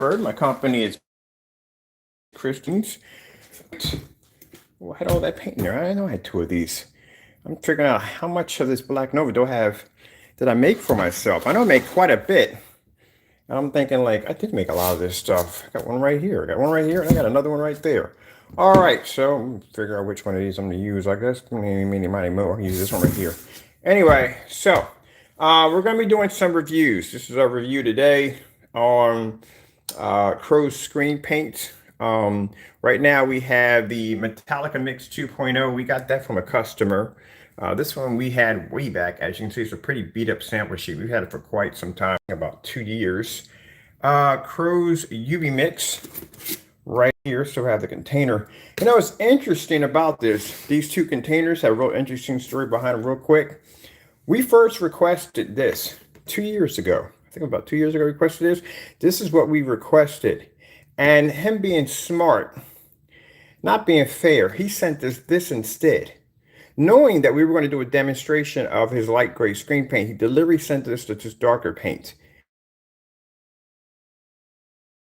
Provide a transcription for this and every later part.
My company is Christians. Well, I had all that paint in there. I know I had two of these. I'm figuring out how much of this Black Nova do I have that I make for myself. I know I make quite a bit. And I'm thinking like, I did make a lot of this stuff. I got one right here. I got one right here, and I got another one right there. All right, so figure out which one of these I'm gonna use. I guess many, more. Use this one right here. Anyway, so we're gonna be doing some reviews. This is our review today on Crow's screen paint. Right now we have the Metallica Mix 2.0. We got that from a customer. This one we had way back. As you can see, it's a pretty beat up sample sheet. We've had it for quite some time, about 2 years. Crow's UV Mix right here. So I have the container. You know, what's interesting about this, these two containers have a real interesting story behind them real quick. We first requested this 2 years ago. I think about 2 years ago we requested this. This is what we requested. And him being smart, not being fair, he sent us this instead. Knowing that we were going to do a demonstration of his light gray screen paint, he deliberately sent us to this darker paint.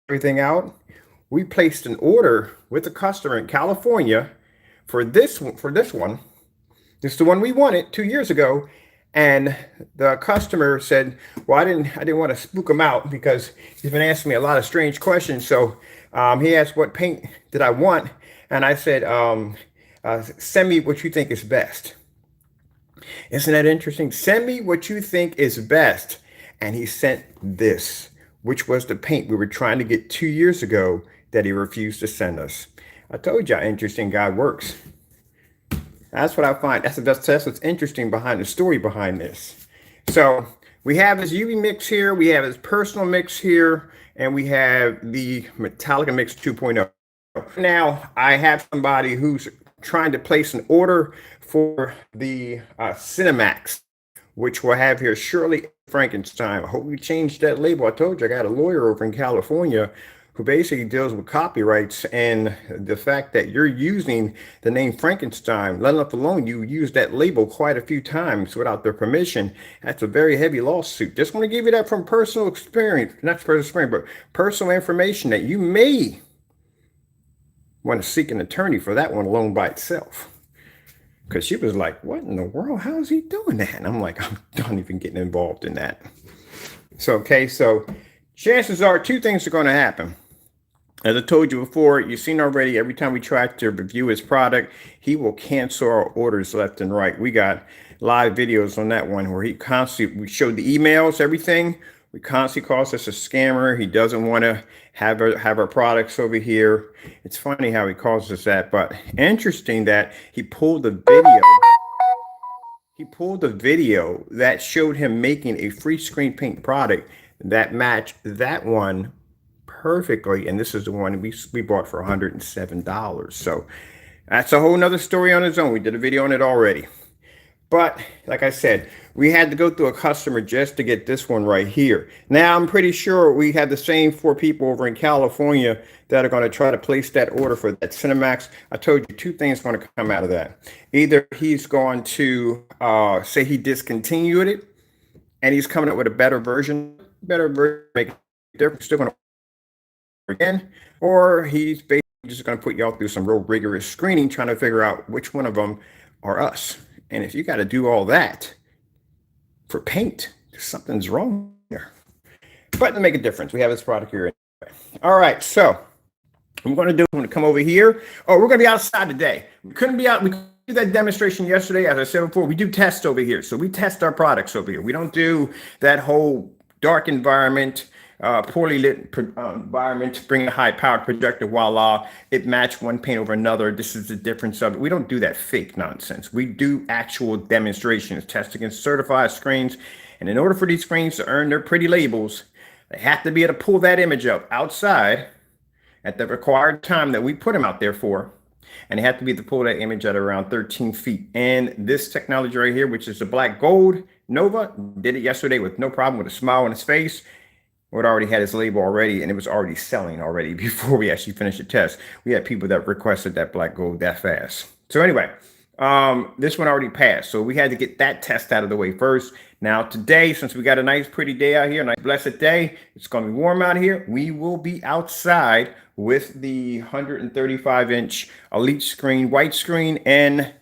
Everything out. We placed an order with the customer in California for this one. This is the one we wanted 2 years ago. And the customer said, well, I didn't want to spook him out because he's been asking me a lot of strange questions. So he asked what paint did I want. And I said, send me what you think is best. Isn't that interesting? Send me what you think is best. And he sent this, which was the paint we were trying to get 2 years ago that he refused to send us. I told you how interesting God works. That's what I find. That's what's interesting behind the story behind this. So we have his UV mix here. We have his personal mix here. And we have the Metallica Mix 2.0. Now I have somebody who's trying to place an order for the Cinemax, which we'll have here Shirley Frankenstein. I hope we changed that label. I told you I got a lawyer over in California who basically deals with copyrights, and the fact that you're using the name Frankenstein, let alone you use that label quite a few times without their permission, that's a very heavy lawsuit. Just want to give you that from personal experience, not personal experience, but personal information that you may want to seek an attorney for that one alone by itself. Because she was like, what in the world? How is he doing that? And I'm like, I'm not even getting involved in that. So chances are two things are going to happen. As I told you before, you've seen already, every time we try to review his product, he will cancel our orders left and right. We got live videos on that one where we showed the emails, everything. We constantly calls us a scammer. He doesn't want to have our products over here. It's funny how he calls us that, but interesting that he pulled the video. He pulled the video that showed him making a free screen paint product that matched that one perfectly. And this is the one we bought for $107. So that's a whole nother story on its own. We did a video on it already. But like I said, we had to go through a customer just to get this one right here. Now, I'm pretty sure we have the same 4 people over in California that are going to try to place that order for that Cinemax. I told you 2 things are going to come out of that. Either he's going to say he discontinued it and he's coming up with a better version, make it different, still going to work again, or he's basically just going to put y'all through some real rigorous screening trying to figure out which one of them are us. And if you got to do all that for paint, something's wrong there. But to make a difference, we have this product here. All right, so I'm going to come over here. Oh, we're going to be outside today. We couldn't be out. We did that demonstration yesterday. As I said before, we do tests over here. So we test our products over here. We don't do that whole dark environment, poorly lit environment, bring a high-powered projector, voila, it matched one paint over another. This is the difference of it. We don't do that fake nonsense. We do actual demonstrations, test against certified screens. And in order for these screens to earn their pretty labels, they have to be able to pull that image up outside at the required time that we put them out there for. And they have to be able to pull that image at around 13 feet. And this technology right here, which is the Black Gold Nova, did it yesterday with no problem, with a smile on his face. It already had his label already, and it was already selling already before we actually finished the test. We had people that requested that Black Gold that fast. So anyway, This one already passed, so we had to get that test out of the way first. Now today, since we got a nice pretty day out here, a nice blessed day, it's going to be warm out here. We will be outside with the 135-inch Elite screen, white screen, and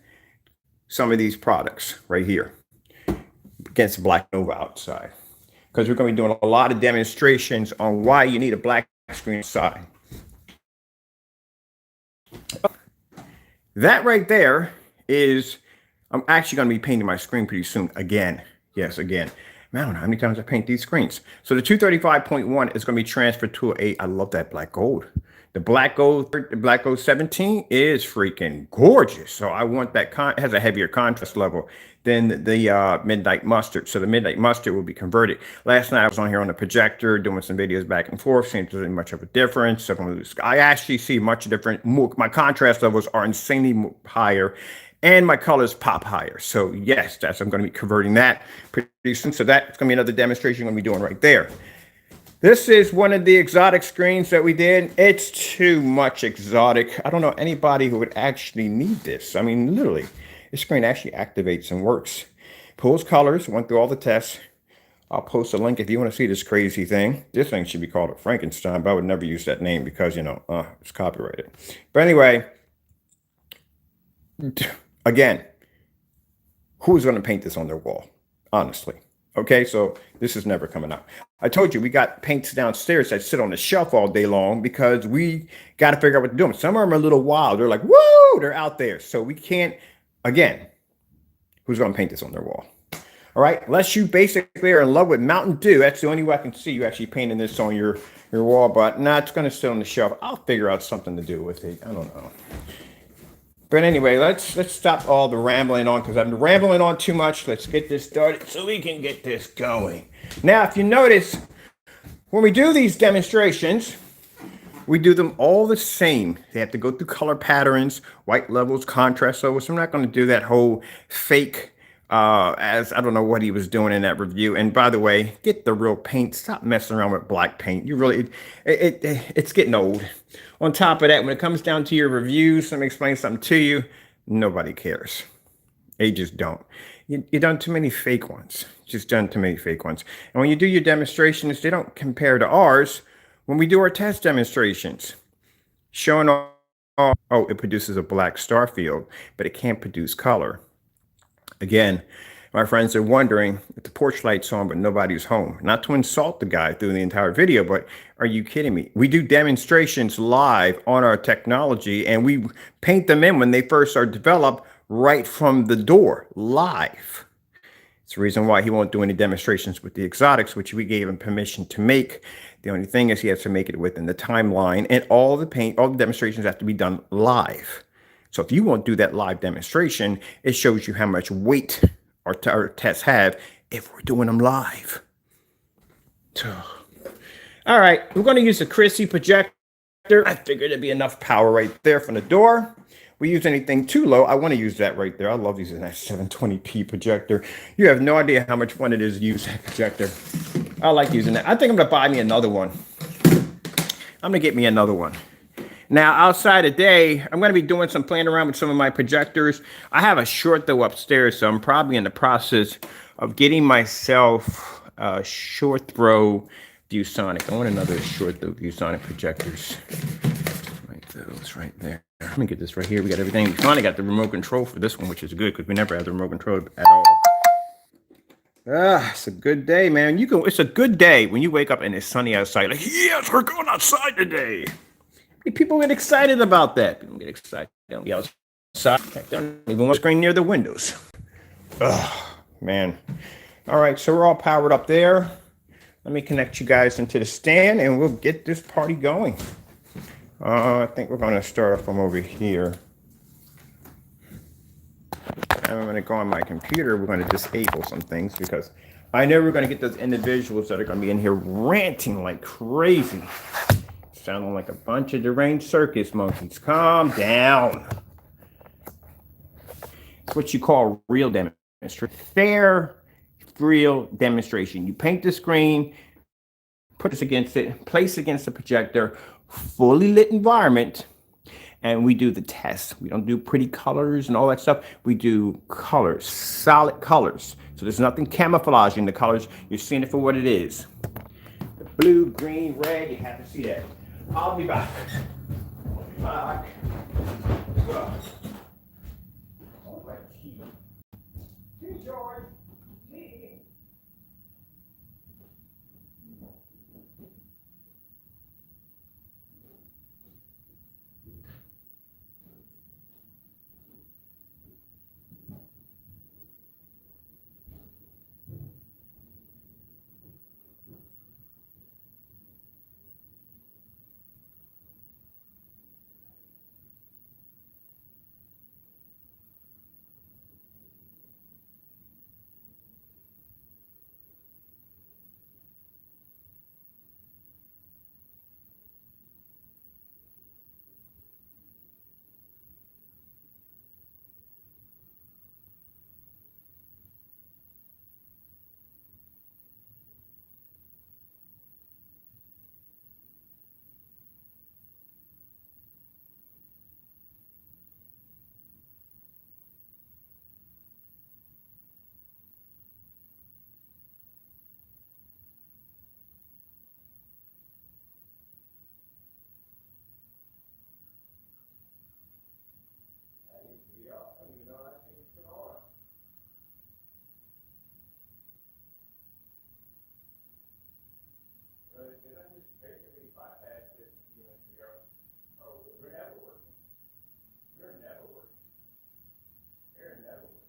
some of these products right here against Black Nova outside, because we're going to be doing a lot of demonstrations on why you need a black screen outside. That right there is, I'm actually going to be painting my screen pretty soon again. Yes, again. Man, I don't know how many times I paint these screens. So the 235.1 is going to be transferred to I love that black gold. The black gold 17 is freaking gorgeous. So I want that, it has a heavier contrast level than the Midnight Mustard. So the Midnight Mustard will be converted. Last night I was on here on the projector doing some videos back and forth, seeing if there's much of a difference. So I actually see much different. My contrast levels are insanely higher, and my colors pop higher. So yes, I'm going to be converting that pretty soon. So that's going to be another demonstration I'm going to be doing right there. This is one of the exotic screens that we did. It's too much exotic. I don't know anybody who would actually need this. I mean, literally, this screen actually activates and works. Pulls colors, went through all the tests. I'll post a link if you want to see this crazy thing. This thing should be called a Frankenstein, but I would never use that name because, you know, it's copyrighted. But anyway, again, who's going to paint this on their wall? Honestly. Okay, so this is never coming out. I told you we got paints downstairs that sit on the shelf all day long because we got to figure out what to do. Some of them are a little wild. They're like, whoa, they're out there. So we can't, again, who's going to paint this on their wall? All right, unless you basically are in love with Mountain Dew. That's the only way I can see you actually painting this on your wall. But nah, it's going to sit on the shelf. I'll figure out something to do with it. I don't know. But anyway, let's stop all the rambling on, because I'm rambling on too much. Let's get this started so we can get this going. Now, if you notice, when we do these demonstrations, we do them all the same. They have to go through color patterns, white levels, contrast levels. So I'm not going to do that whole fake, as I don't know what he was doing in that review. And by the way, get the real paint. Stop messing around with black paint. You really, it's getting old. On top of that, when it comes down to your reviews, let me explain something to you. Nobody cares. They just don't. You've done too many fake ones. Just done too many fake ones. And when you do your demonstrations, they don't compare to ours. When we do our test demonstrations, showing all, oh, it produces a black star field, but it can't produce color. Again, my friends are wondering if the porch light's on, but nobody's home. Not to insult the guy through the entire video, but are you kidding me? We do demonstrations live on our technology, and we paint them in when they first are developed right from the door, live. It's the reason why he won't do any demonstrations with the exotics, which we gave him permission to make. The only thing is he has to make it within the timeline, and all the demonstrations have to be done live. So if you won't do that live demonstration, it shows you how much weight our tests have if we're doing them live. All right, we're going to use a Chrissy projector. I figured there'd be enough power right there from the door. We use anything too low, I want to use that right there. I love using that 720p projector. You have no idea how much fun it is to use that projector. I like using that. I think I'm going to buy me another one. I'm going to get me another one. Now, outside today, I'm going to be doing some playing around with some of my projectors. I have a short though upstairs, so I'm probably in the process of getting myself a short throw ViewSonic. I want another short throw ViewSonic projectors. Right, those right there. Let me get this right here. We got everything. We finally got the remote control for this one, which is good because we never had the remote control at all. It's a good day, man. It's a good day when you wake up and it's sunny outside. Like, yes, we're going outside today. People get excited about that. People get excited. They don't be outside. They don't even want to screen near the windows. Oh, man. All right, so we're all powered up there. Let me connect you guys into the stand, and we'll get this party going. I think we're going to start from over here. I'm going to go on my computer. We're going to disable some things because I know we're going to get those individuals that are going to be in here ranting like crazy. Sounding like a bunch of deranged circus monkeys. Calm down. It's what you call real demonstration. Fair, real demonstration. You paint the screen, put this against it, place against the projector, fully lit environment, and we do the test. We don't do pretty colors and all that stuff. We do colors, solid colors. So there's nothing camouflaging the colors. You're seeing it for what it is. The blue, green, red, you have to see that. I'll be back. I'll be back. All right, hey, George. Hey. Did I just basically bypass this a few minutes ago? Oh, we're never working. We're never working. We're never working.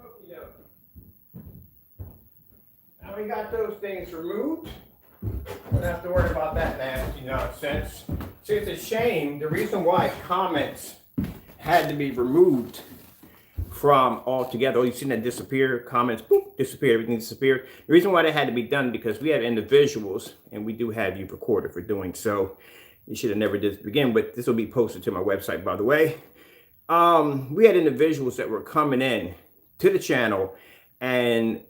Okey doke. Now we got those things removed. Don't have to worry about that nasty nonsense. See, it's a shame. The reason why comments had to be removed from altogether. Oh, you seen that disappear? Comments, boop, disappear, everything disappeared. The reason why that had to be done because we have individuals, and we do have you recorded for doing so. You should have never did this to begin with. This will be posted to my website, by the way. We had individuals that were coming in to the channel and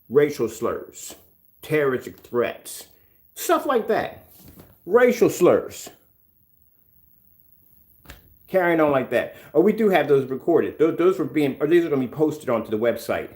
racial slurs, terroristic threats, stuff like that. Racial slurs. Carrying on like that. Oh, we do have those recorded. Those were being, or these are going to be posted onto the website.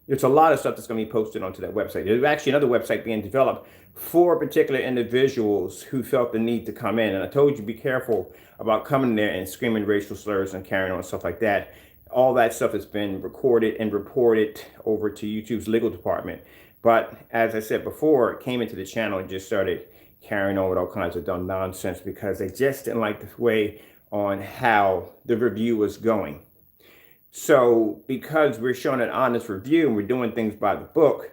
There's a lot of stuff that's going to be posted onto that website. There's actually another website being developed for particular individuals who felt the need to come in. And I told you, be careful about coming there and screaming racial slurs and carrying on stuff like that. All that stuff has been recorded and reported over to YouTube's legal department. But as I said before, it came into the channel and just started carrying on with all kinds of dumb nonsense because they just didn't like the way on how the review was going. So because we're showing an honest review and we're doing things by the book,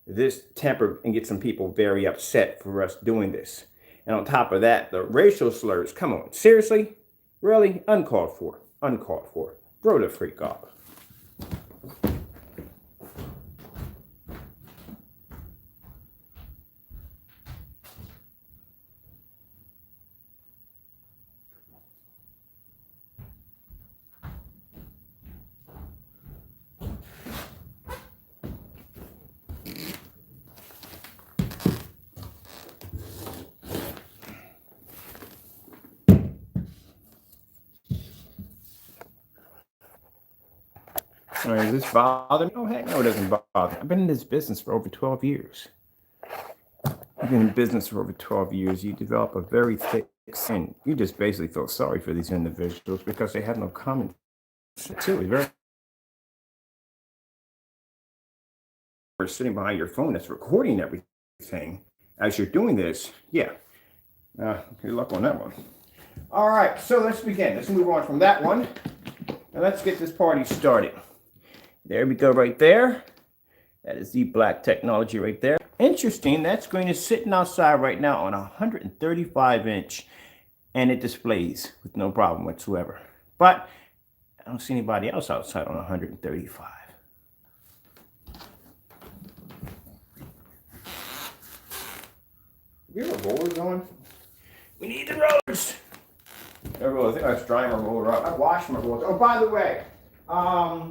this tempered and gets some people very upset for us doing this. And on top of that, the racial slurs, come on, seriously? Really? Uncalled for. Uncalled for. Grow the freak up. All right, does this bother me? Oh, heck no, it doesn't bother me. I've been in this business for over 12 years. I've been in business for over 12 years. You develop a very thick skin. You just basically feel sorry for these individuals because they have no common sense. Too. It's very sitting behind your phone that's recording everything as you're doing this. Yeah. Good luck on that one. All right, so let's begin. Let's move on from that one. And let's get this party started. There we go right there. That is the black technology right there. Interesting, that screen is sitting outside right now on a 135-inch, and it displays with no problem whatsoever. But I don't see anybody else outside on 135. We have rollers on? We need the rollers. I think I was drying my roller up. I washed my rollers. Oh, by the way, let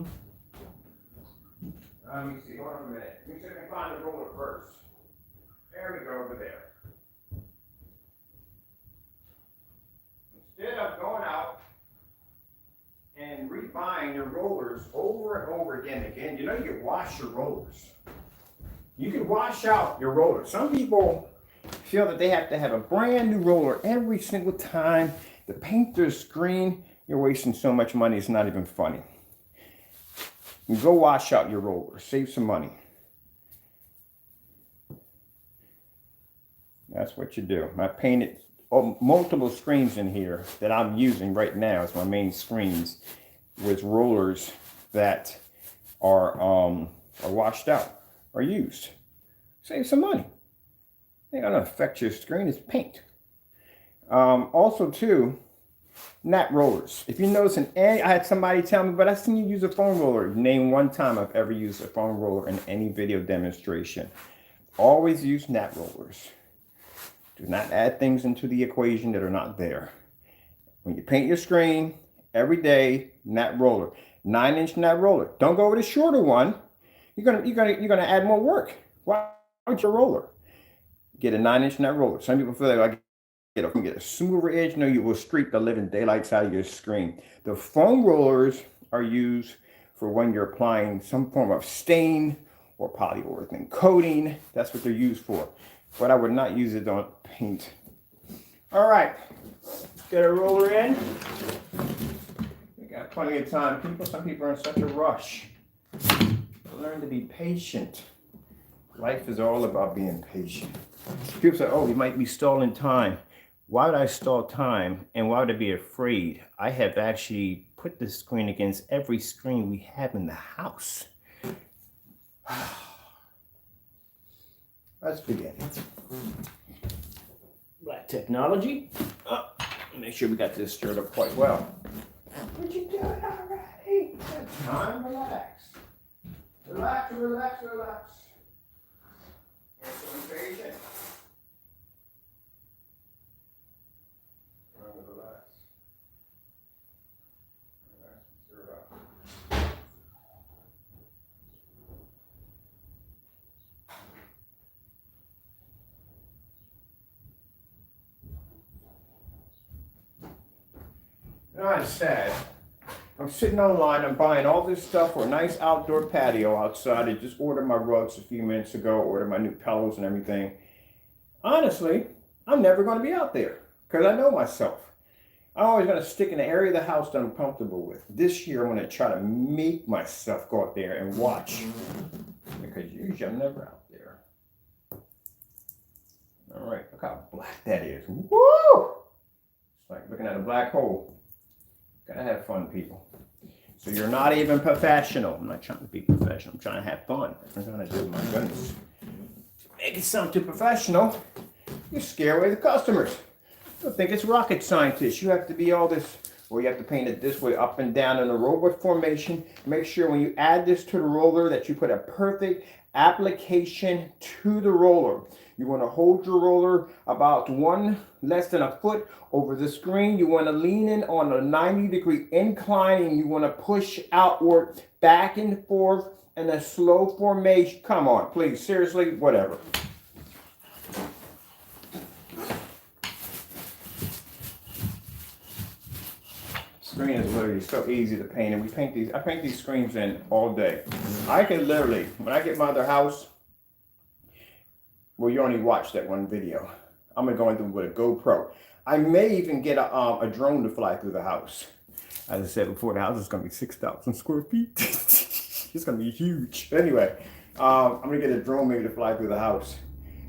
me see. Hold on a minute. Let me see if I can find the roller first. There we go, over there. Instead of going out and rebuying your rollers over and over again, you know you can wash your rollers. You can wash out your rollers. Some people feel that they have to have a brand new roller every single time to paint their screen. You're wasting so much money, it's not even funny. You go wash out your rollers, save some money. That's what you do. I painted multiple screens in here that I'm using right now as my main screens with rollers that are washed out or used. Save some money. Ain't gonna affect your screen, it's paint. Also too, gnat rollers. If you notice I had somebody tell me, but I seen you use a foam roller. Name one time I've ever used a foam roller in any video demonstration. Always use gnat rollers. Do not add things into the equation that are not there. When you paint your screen, every day, gnat roller. 9-inch gnat roller. Don't go with a shorter one. You're gonna add more work. Why would your roller? Get a 9-inch gnat roller. Some people feel like I can get a smoother edge. No, you will streak the living daylights out of your screen. The foam rollers are used for when you're applying some form of stain or polyurethane coating. That's what they're used for. But I would not use it on paint. All right, get a roller in. We got plenty of time. Some people are in such a rush. Learn to be patient. Life is all about being patient. People say, oh, we might be stalling time. Why would I stall time and why would I be afraid? I have actually put this screen against every screen we have in the house. Let's begin. Black technology. Make sure we got this stirred up quite well. What you doing already? Time, relax. Relax, relax, relax. Get some patient. Relax. Relax, stir it up. You know, I'm sad. I'm sitting online, I'm buying all this stuff for a nice outdoor patio outside. I just ordered my rugs a few minutes ago, ordered my new pillows and everything. Honestly, I'm never going to be out there because I know myself. I'm always going to stick in the area of the house that I'm comfortable with. This year, I'm going to try to make myself go out there and watch because usually I'm never out there. All right, look how black that is. Woo! It's like looking at a black hole. Gotta have fun, people. So you're not even professional. I'm not trying to be professional. I'm trying to have fun. I'm trying to do, my goodness. Make it sound too professional. You scare away the customers. They'll think it's rocket scientists. You have to be all this, or you have to paint it this way, up and down in a robot formation. Make sure when you add this to the roller that you put a perfect application to the roller. You want to hold your roller about less than a foot over the screen. You want to lean in on a 90-degree incline and you want to push outward, back and forth in a slow formation. Come on, please, seriously, whatever. Screen is literally so easy to paint, and I paint these screens in all day. I can literally, when I get my other house, well, you only watched that one video. I'm gonna go in with a GoPro. I may even get a drone to fly through the house. As I said before, the house is gonna be 6,000 square feet. It's gonna be huge. Anyway, I'm gonna get a drone maybe to fly through the house.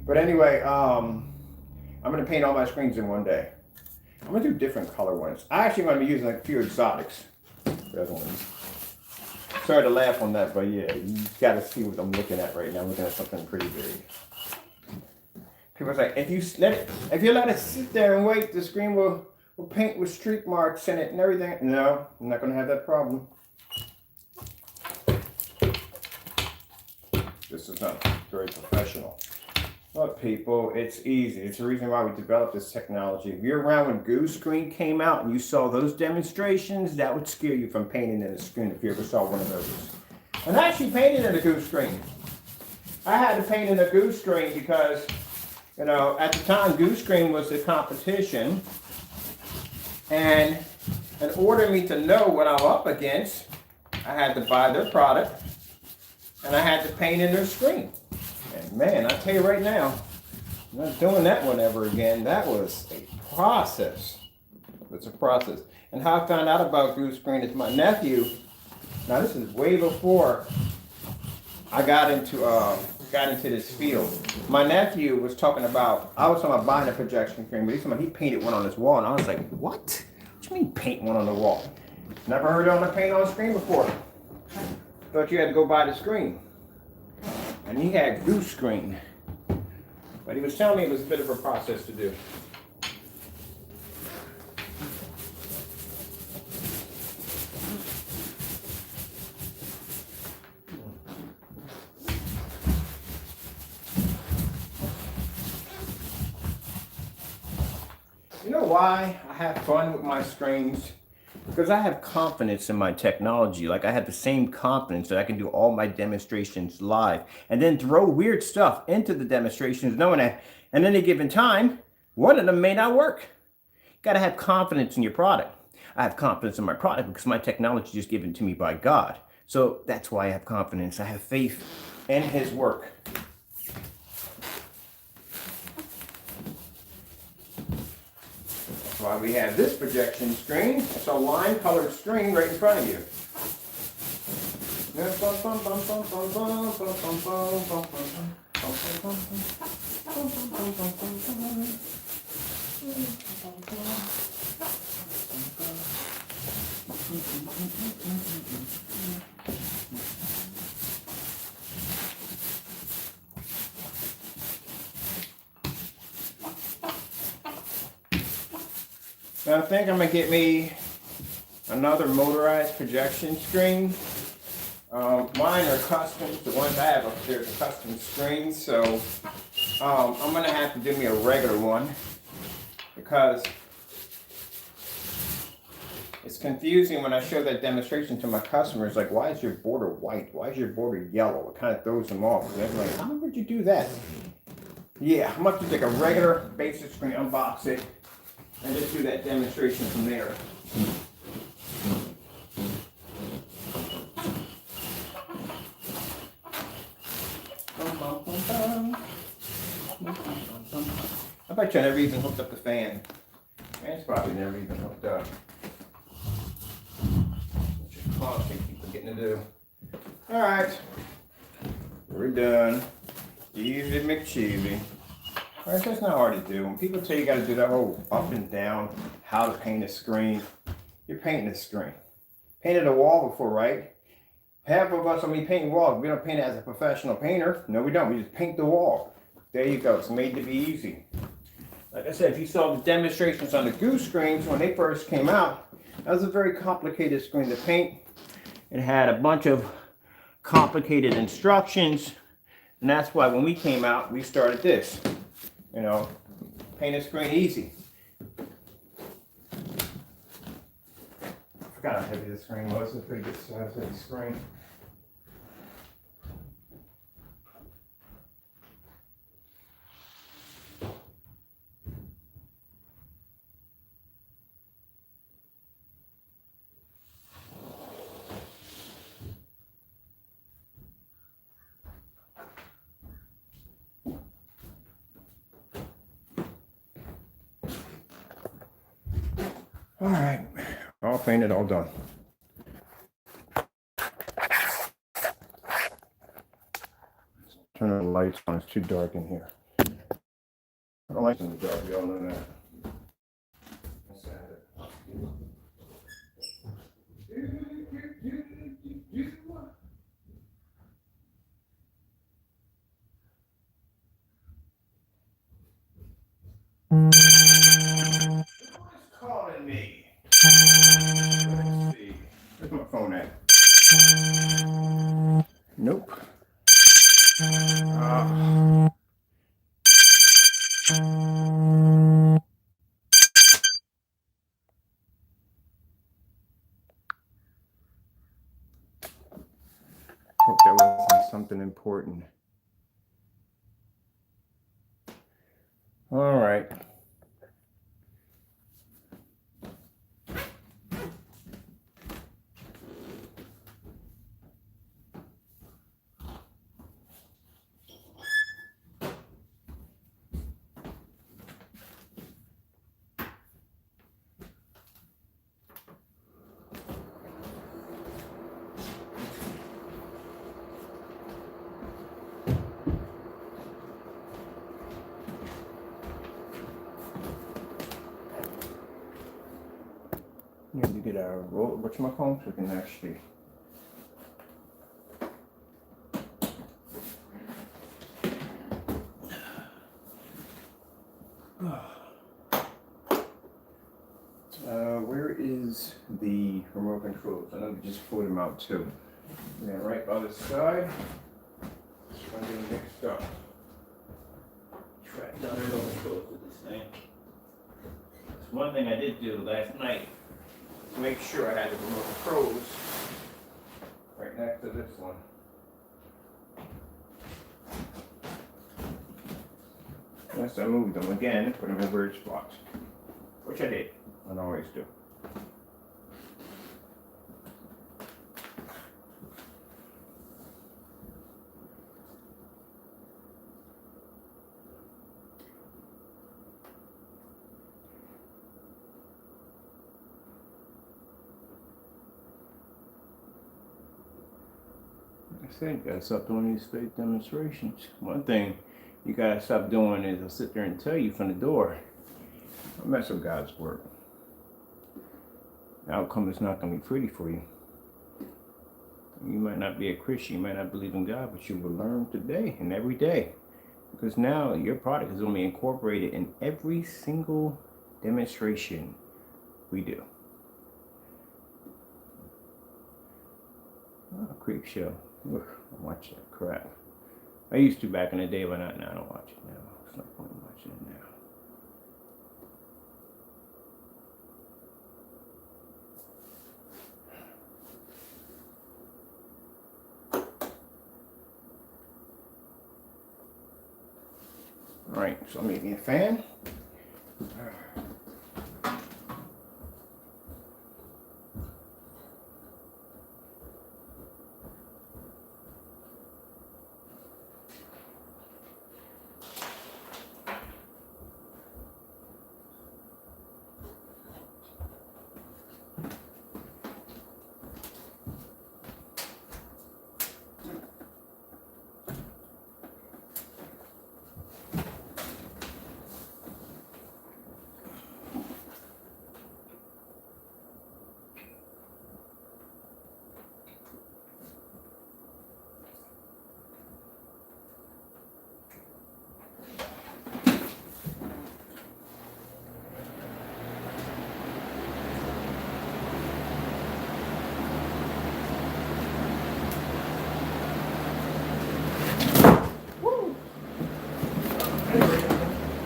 But anyway, I'm gonna paint all my screens in one day. I'm gonna do different color ones. I actually gonna be using a few exotics. Sorry to laugh on that, but yeah, you gotta see what I'm looking at right now. I'm looking at something pretty big. People say, if you let it sit there and wait, the screen will with paint with streak marks in it and everything. No, I'm not going to have that problem. This is not very professional. Look, people, it's easy. It's the reason why we developed this technology. If you're around when Goo Screen came out and you saw those demonstrations, that would scare you from painting in a screen if you ever saw one of those. And I actually painted in a Goo Screen. I had to paint in a Goo Screen because, you know, at the time, Goo Screen was the competition. And in order for me to know what I'm up against, I had to buy their product and I had to paint in their screen. And man, I tell you right now, I'm not doing that one ever again. That was a process. It's a process. And how I found out about Goo Screen is my nephew. Now this is way before I got into this field. My nephew was talking about, I was talking about buying a projection screen, but he painted one on his wall, and I was like, what? What do you mean paint one on the wall? Never heard of a paint on a screen before. Thought you had to go buy the screen. And he had Goo Screen. But he was telling me it was a bit of a process to do. You know why I have fun with my screens? Because I have confidence in my technology. Like I have the same confidence that I can do all my demonstrations live and then throw weird stuff into the demonstrations knowing that at any given time, one of them may not work. You got to have confidence in your product. I have confidence in my product because my technology is given to me by God. So that's why I have confidence. I have faith in his work. That's why we have this projection screen. It's a lime colored screen right in front of you. Now I think I'm gonna get me another motorized projection screen. Mine are custom. The ones I have up there are custom screens, so I'm gonna have to do me a regular one because it's confusing when I show that demonstration to my customers. Like, why is your border white? Why is your border yellow? It kind of throws them off. They're like, how would you do that? Yeah, I'm gonna have to take a regular basic screen, unbox it, and just do that demonstration from there. I bet you I never even hooked up the fan. Fan's probably never even hooked up. Just constant keep forgetting to do. Alright. We're done. Easy McCheesy. Alright, that's not hard to do. When people tell you gotta do that whole up and down, how to paint a screen, you're painting a screen. Painted a wall before, right? Half of us, when we paint walls, we don't paint it as a professional painter. No, we don't. We just paint the wall. There you go. It's made to be easy. Like I said, if you saw the demonstrations on the Goo Screens when they first came out, that was a very complicated screen to paint. It had a bunch of complicated instructions. And that's why when we came out, we started this. You know, paint a screen easy. I forgot how heavy the screen was. It's a pretty good size of the screen. All right, all painted, all done. Turn the lights on, it's too dark in here. The lights in the dark, we all know that. Let's call it phone at? Nope. Hope that wasn't something important. All right. Need to get our whatchamacallit so we can actually. Where is the remote controls? I know we just pulled them out too. And then right by the side, I'm getting mixed up. Track down the remote controls with this thing. That's one thing I did do last night. Make sure I had the remote controls right next to this one. Unless I moved them again, put them in weird spots, which I did. I always do. Like I said, you gotta stop doing these fake demonstrations. One thing you gotta stop doing is I'll sit there and tell you from the door, don't mess with God's work. The outcome is not gonna be pretty for you. You might not be a Christian, you might not believe in God, but you will learn today and every day. Because now your product is going to be incorporated in every single demonstration we do. Oh, creep show. Ugh, I watch that crap. I used to back in the day, but not now. I don't watch it now. It's not point in watching it now. All right, so I'm making a fan.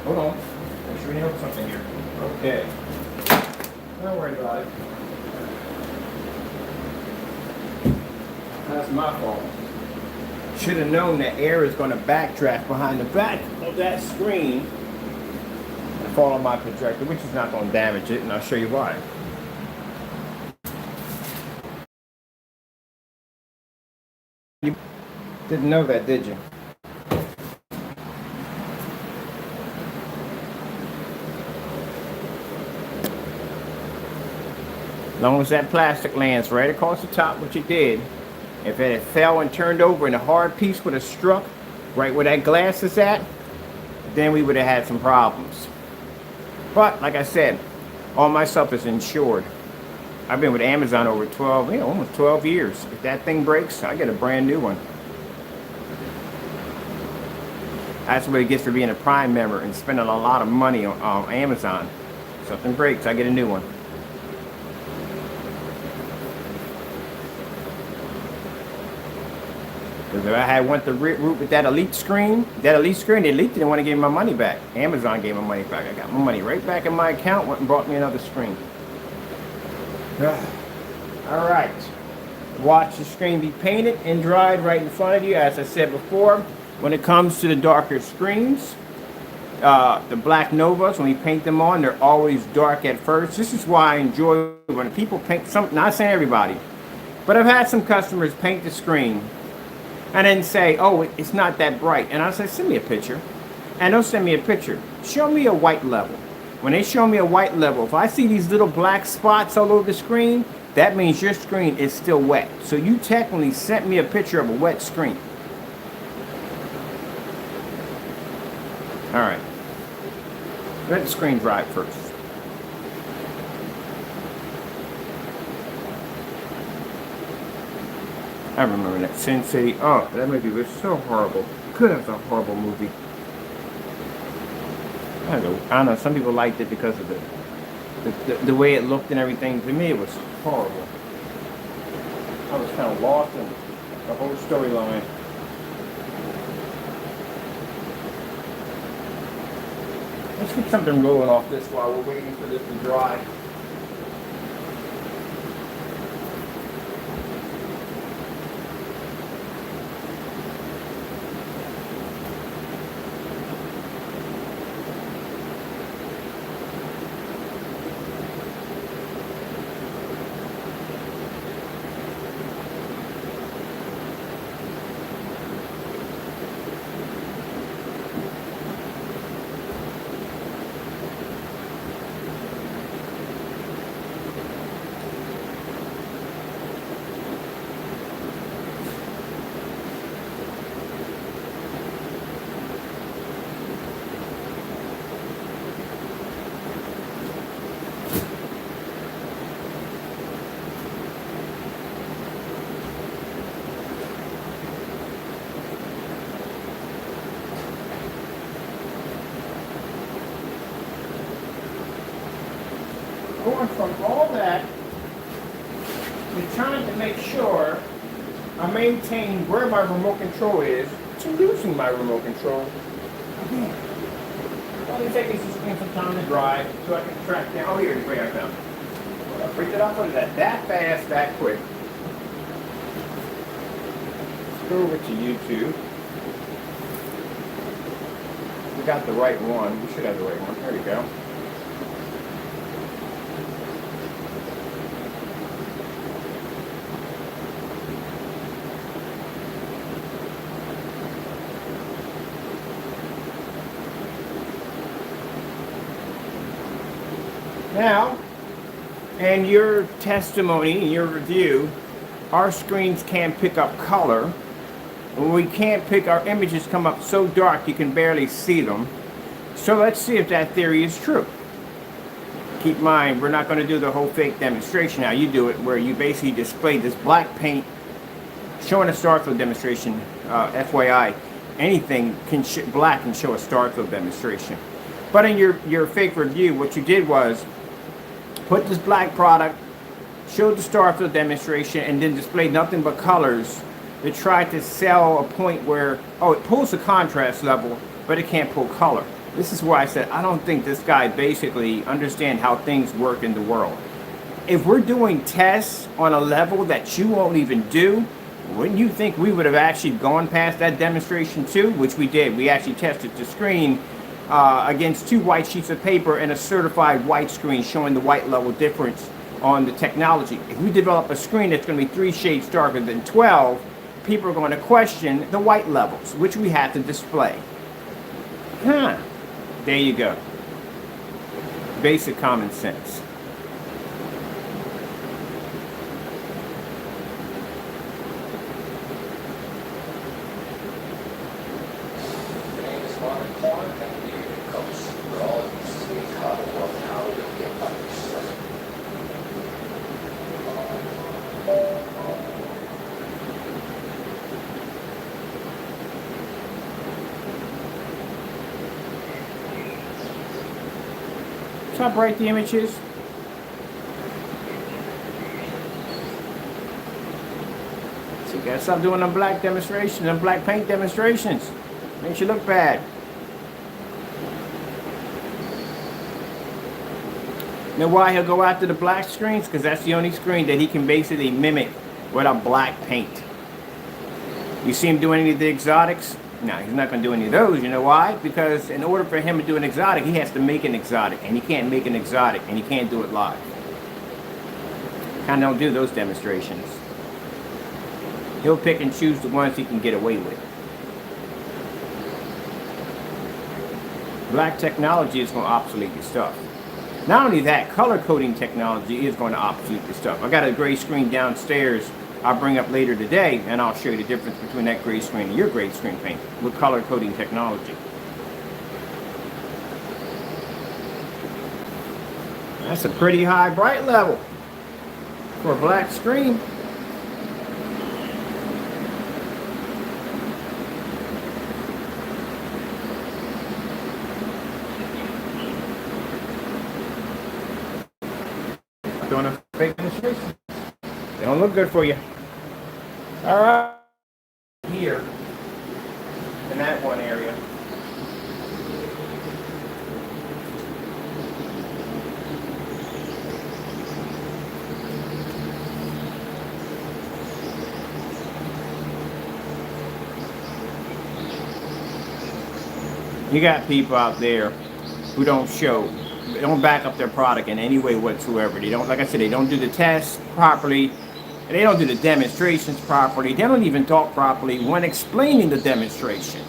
Hold on. Make sure we know something here. Okay. Don't worry about it. That's my fault. Should have known that air is going to backdraft behind the back of that screen and fall on my projector, which is not going to damage it, and I'll show you why. You didn't know that, did you? As long as that plastic lands right across the top, which it did, if it had fell and turned over and a hard piece would have struck right where that glass is at, then we would have had some problems. But like I said, all my stuff is insured. I've been with Amazon over almost 12 years. If that thing breaks, I get a brand new one. That's what it gets for being a Prime member and spending a lot of money on Amazon. If something breaks, I get a new one. Because if I had went the route with that Elite screen, the Elite didn't want to give me my money back. Amazon gave my money back. I got my money right back in my account, went and bought me another screen. All right. Watch the screen be painted and dried right in front of you. As I said before, when it comes to the darker screens, the Black Novas, when we paint them on, they're always dark at first. This is why I enjoy when people paint some, not saying everybody, but I've had some customers paint the screen and then say, oh, it's not that bright. And I say, send me a picture. And they'll send me a picture. Show me a white level. When they show me a white level, if I see these little black spots all over the screen, that means your screen is still wet. So you technically sent me a picture of a wet screen. All right. Let the screen dry first. I remember that Sin City. Oh, that movie was so horrible. Good, that's a horrible movie. I don't know. Some people liked it because of the way it looked and everything. To me, it was horrible. I was kind of lost in the whole storyline. Let's get something rolling off this while we're waiting for this to dry. Going from all that to trying to make sure I maintain where my remote control is to losing my remote control. Again, only taking this screen some time to dry so I can track down. Oh, here, wait, I found it. I picked it up on that fast, that quick. Let's go over to YouTube. We got the right one. We should have the right one. There we go. Now, in your testimony, in your review, our screens can't pick up color. When we can't pick, our images come up so dark you can barely see them. So let's see if that theory is true. Keep in mind, we're not going to do the whole fake demonstration now. You do it where you basically display this black paint showing a star field demonstration. FYI, anything black can show a star field demonstration. But in your fake review, what you did was put this black product, showed the star field demonstration, and then displayed nothing but colors to try to sell a point where, oh, it pulls the contrast level, but it can't pull color. This is why I said I don't think this guy basically understands how things work in the world. If we're doing tests on a level that you won't even do, wouldn't you think we would have actually gone past that demonstration too? Which we did. We actually tested the screen against 2 white sheets of paper and a certified white screen showing the white level difference on the technology. If we develop a screen that's going to be 3 shades darker than 12, people are going to question the white levels, which we have to display. Huh. There you go. Basic common sense. How bright the image is. So you gotta stop doing them black demonstrations, them black paint demonstrations. Makes you look bad. You know why he'll go after the black screens? Because that's the only screen that he can basically mimic with a black paint. You see him doing any of the exotics? No, he's not going to do any of those. You know why? Because in order for him to do an exotic, he has to make an exotic. And he can't make an exotic, and he can't do it live. Kind of don't do those demonstrations. He'll pick and choose the ones he can get away with. Black technology is going to obsolete your stuff. Not only that, color coding technology is going to obsolete your stuff. I got a gray screen downstairs I'll bring up later today, and I'll show you the difference between that gray screen and your gray screen paint with color coding technology. That's a pretty high bright level for a black screen. Doing a fake demonstration. They don't look good for you. All right, here in that one area. You got people out there who don't show, they don't back up their product in any way whatsoever. They don't, like I said, they don't do the tests properly. They don't do the demonstrations properly. They don't even talk properly when explaining the demonstration.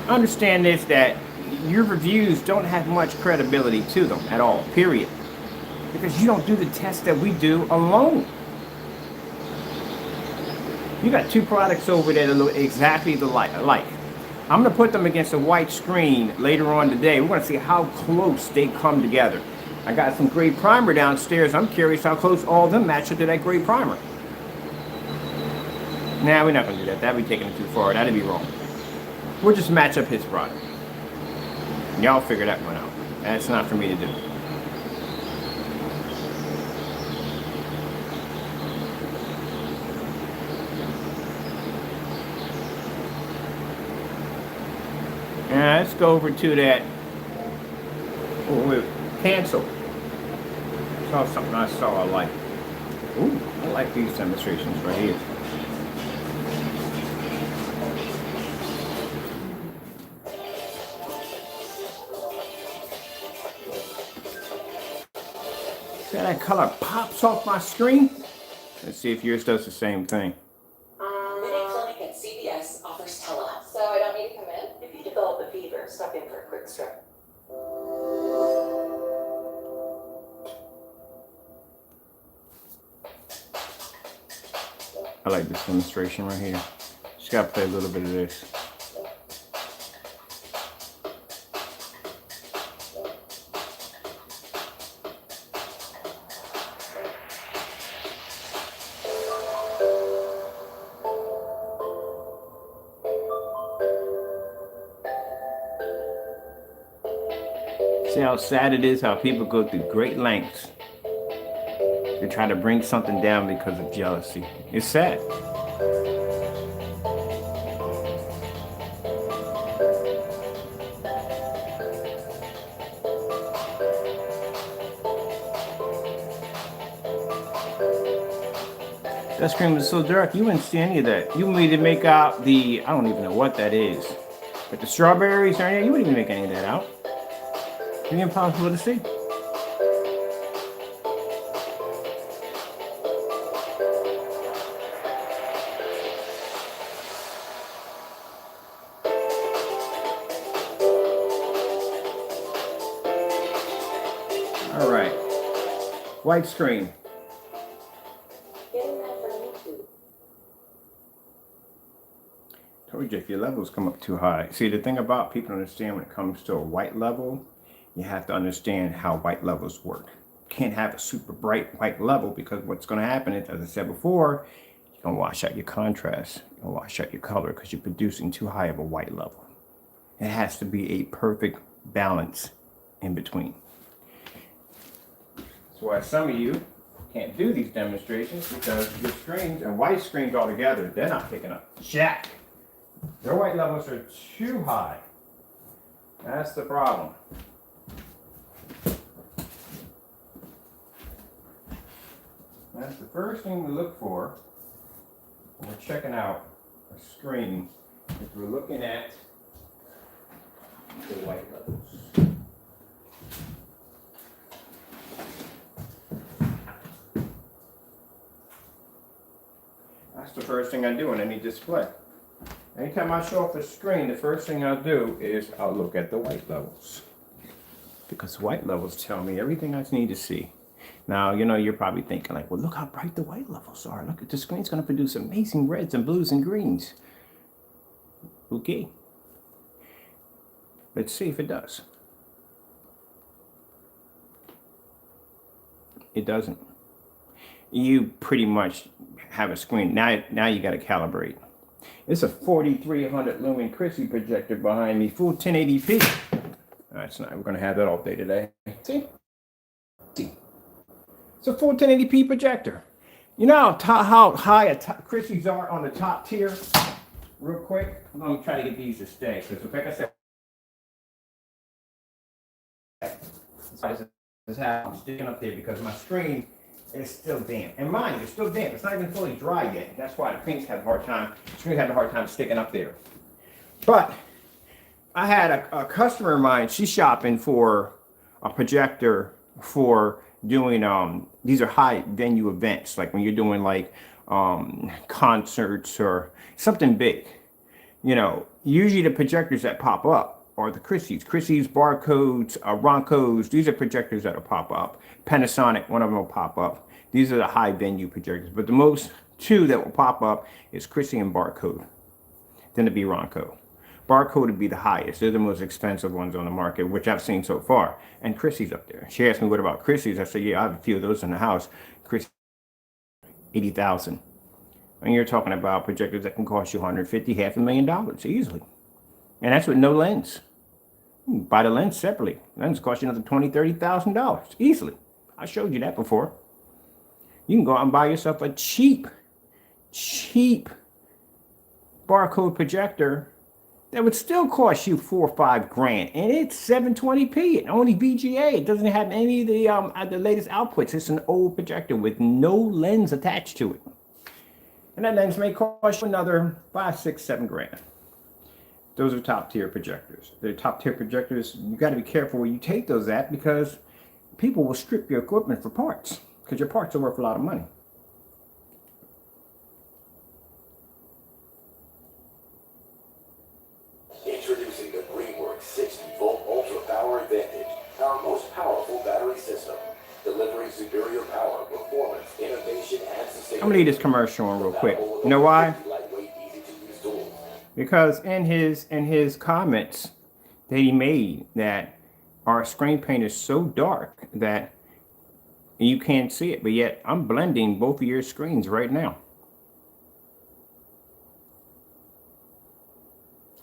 Understand this, that your reviews don't have much credibility to them at all, period. Because you don't do the tests that we do alone. You got two products over there that look exactly alike. I'm going to put them against a white screen later on today. We're going to see how close they come together. I got some gray primer downstairs. I'm curious how close all of them match up to that gray primer. Nah, we're not going to do that. That'd be taking it too far. That'd be wrong. We'll just match up his product. Y'all figure that one out. That's not for me to do. Now let's go over to that. Oh, wait, cancel. Saw something I saw I like. Ooh, I like these demonstrations right here. See how that color pops off my screen? Let's see if yours does the same thing. Mini clinic at CVS offers telehealth. So I don't need to come in? If you develop a fever, stop in for a quick strip. I like this demonstration right here. Just gotta play a little bit of this. See how sad it is how people go through great lengths to try to bring something down because of jealousy. It's sad. That screen was so dark, you wouldn't see any of that. You wouldn't even make out the, I don't even know what that is. But the strawberries are in there, you wouldn't even make any of that out. It's impossible to see. All right, white screen. Told you if your levels come up too high. See, the thing about people understand when it comes to a white level, you have to understand how white levels work. You can't have a super bright white level because what's going to happen is, as I said before, you're going to wash out your contrast. You're going to wash out your color because you're producing too high of a white level. It has to be a perfect balance in between. That's why some of you can't do these demonstrations because your screens and white screens all together, they're not picking up jack. Their white levels are too high. That's the problem. That's the first thing we look for when we're checking out a screen, is we're looking at the white levels. That's the first thing I do on any display. Anytime I show up a screen, the first thing I'll do is I'll look at the white levels. Because white levels tell me everything I need to see. Now, you know, you're probably thinking like, well, look how bright the white levels are. Look at the screen's going to produce amazing reds and blues and greens. Okay. Let's see if it does. It doesn't. You pretty much have a screen. Now you got to calibrate. It's a 4300 lumen Chrissy projector behind me, full 1080p. That's not, we're going to have that all day today. See? It's a full 1080p projector. You know how high Chrissy's are on the top tier? Real quick, I'm going to try to get these to stay. Because like I said, I'm sticking up there because my screen is still damp. And mine is still damp. It's not even fully dry yet. That's why the screens have a hard time sticking up there. But I had a customer of mine, she's shopping for a projector for doing these are high venue events, like when you're doing like concerts or something big. You know, usually the projectors that pop up are the Chrissy's, Barcodes, Roncos. These are projectors that'll pop up. Panasonic, one of them will pop up. These are the high venue projectors, but the most two that will pop up is Chrissy and Barcode. Then it'd be Ronco. Barcode would be the highest. They're the most expensive ones on the market, which I've seen so far. And Chrissy's up there. She asked me, what about Chrissy's? I said, yeah, I have a few of those in the house. Chrissy, 80,000. And you're talking about projectors that can cost you $150,000, $500,000 easily. And that's with no lens. You can buy the lens separately. Lens cost you another $20,000, $30,000 easily. I showed you that before. You can go out and buy yourself a cheap Barcode projector that would still cost you $4 or $5 grand, and it's 720p and only VGA. It doesn't have any of the latest outputs. It's an old projector with no lens attached to it, and that lens may cost you another $5, $6, $7 grand. Those are top tier projectors. They're top tier projectors. You got to be careful where you take those at, because people will strip your equipment for parts, because your parts are worth a lot of money. Introducing the Greenworks 60-volt Ultra Power Advantage, our most powerful battery system, delivering superior power, performance, innovation, and sustainability. I'm gonna leave this commercial on real quick. You know why? Because in his comments that he made, that our screen paint is so dark that you can't see it, but yet I'm blending both of your screens right now.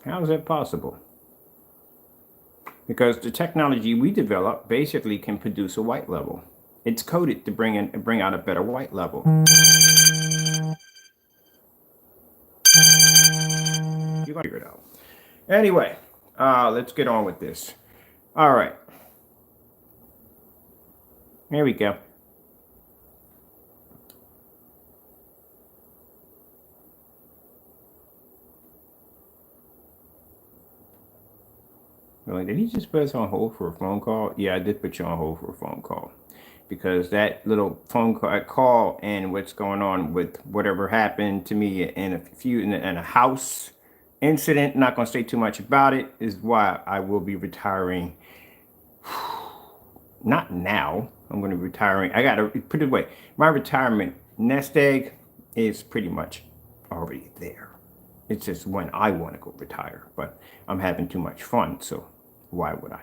How is that possible? Because the technology we develop basically can produce a white level. It's coded to bring out a better white level. You're gonna figure it out. Anyway, let's get on with this. All right. Here we go. Like, did he just put us on hold for a phone call? Yeah, I did put you on hold for a phone call, because that little phone call and what's going on with whatever happened to me in a house incident, not going to say too much about it, is why I will be retiring. Not now. I'm going to be retiring. I got to put it away. My retirement nest egg is pretty much already there. It's just when I want to go retire, but I'm having too much fun, so why would I?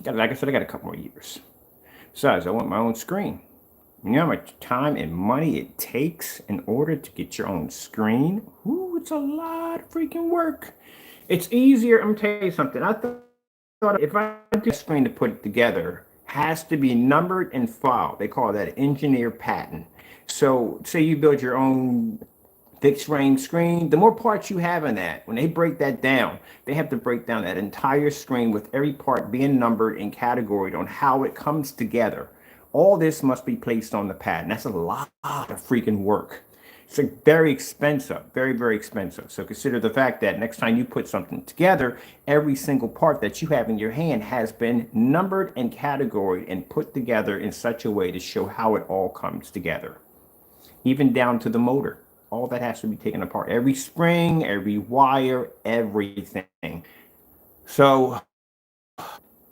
Like I said, I got a couple more years. Besides, I want my own screen. You know how much time and money it takes in order to get your own screen? Ooh, it's a lot of freaking work. It's easier. I'm gonna tell you something. I thought if I do a screen to put it together, has to be numbered and filed. They call that engineer patent. So say you build your own fixed frame screen, the more parts you have in that, when they break that down, they have to break down that entire screen with every part being numbered and categorized on how it comes together. All this must be placed on the patent. That's a lot of freaking work. It's like very expensive, very, very expensive. So consider the fact that next time you put something together, every single part that you have in your hand has been numbered and categorized and put together in such a way to show how it all comes together, even down to the motor. All that has to be taken apart. Every spring, every wire, everything. So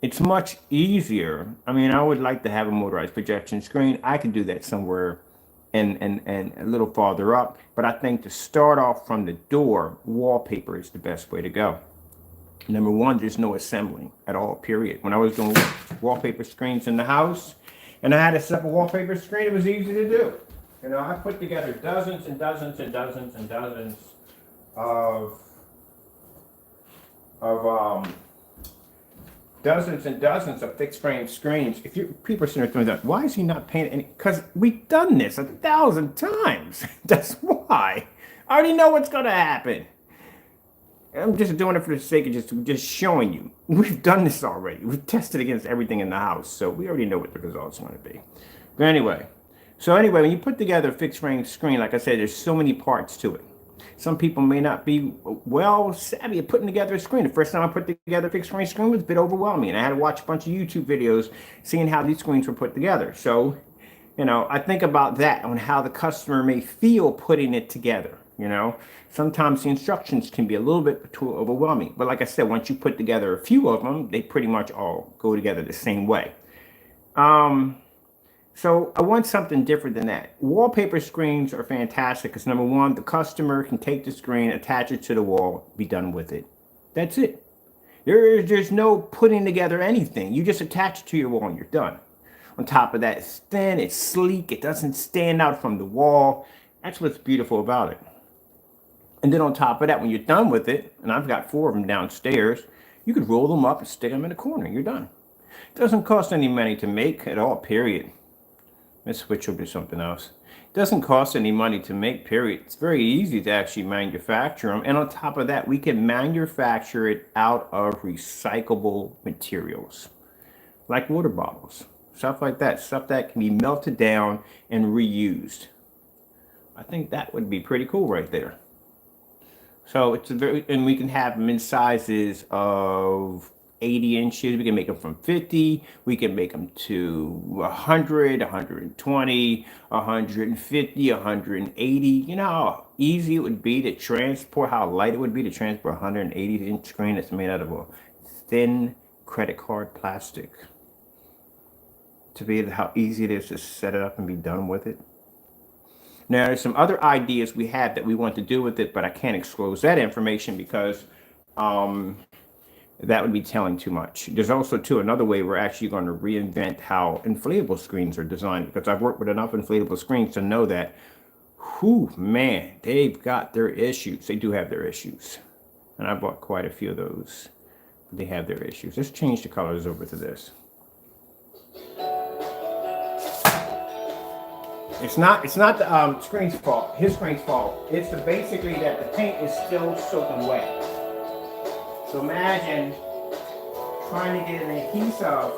it's much easier. I mean, I would like to have a motorized projection screen. I could do that somewhere and a little farther up. But I think to start off from the door, wallpaper is the best way to go. Number one, there's no assembling at all, period. When I was doing wallpaper screens in the house and I had to set up a wallpaper screen, it was easy to do. You know, I put together dozens and dozens and dozens and dozens of dozens and dozens of fixed frame screens. If you people are sitting there thinking, why is he not painting any? Because we've done this 1,000 times. That's why. I already know what's gonna happen. I'm just doing it for the sake of just showing you. We've done this already. We've tested against everything in the house, so we already know what the results are going to be. But anyway, when you put together a fixed frame screen, like I said, there's so many parts to it. Some people may not be well savvy at putting together a screen. The first time I put together a fixed frame screen was a bit overwhelming, and I had to watch a bunch of YouTube videos seeing how these screens were put together. So, you know, I think about that on how the customer may feel putting it together. You know, sometimes the instructions can be a little bit too overwhelming. But like I said, once you put together a few of them, they pretty much all go together the same way. So I want something different than that. Wallpaper screens are fantastic because number one, the customer can take the screen, attach it to the wall, be done with it. That's it. There's no putting together anything. You just attach it to your wall and you're done. On top of that, it's thin, it's sleek, it doesn't stand out from the wall. That's what's beautiful about it. And then on top of that, when you're done with it, and I've got 4 of them downstairs, you could roll them up and stick them in a corner. You're done. It doesn't cost any money to make at all, period. Let's switch over to something else. It doesn't cost any money to make, period. It's very easy to actually manufacture them. And on top of that, we can manufacture it out of recyclable materials, like water bottles, stuff like that, stuff that can be melted down and reused. I think that would be pretty cool right there. So and we can have them in sizes of 80 inches. We can make them from 50. We can make them to 100, 120, 150, 180. You know how easy it would be to transport, how light it would be to transport a 180-inch screen that's made out of a thin credit card plastic. To be how easy it is to set it up and be done with it. Now, there's some other ideas we have that we want to do with it, but I can't disclose that information because that would be telling too much. There's also, too, another way we're actually going to reinvent how inflatable screens are designed, because I've worked with enough inflatable screens to know that, whew, man, they've got their issues. They do have their issues. And I bought quite a few of those. They have their issues. Let's change the colors over to this. It's not the screen's fault, his screen's fault. It's basically that the paint is still soaking wet. So imagine trying to get an adhesive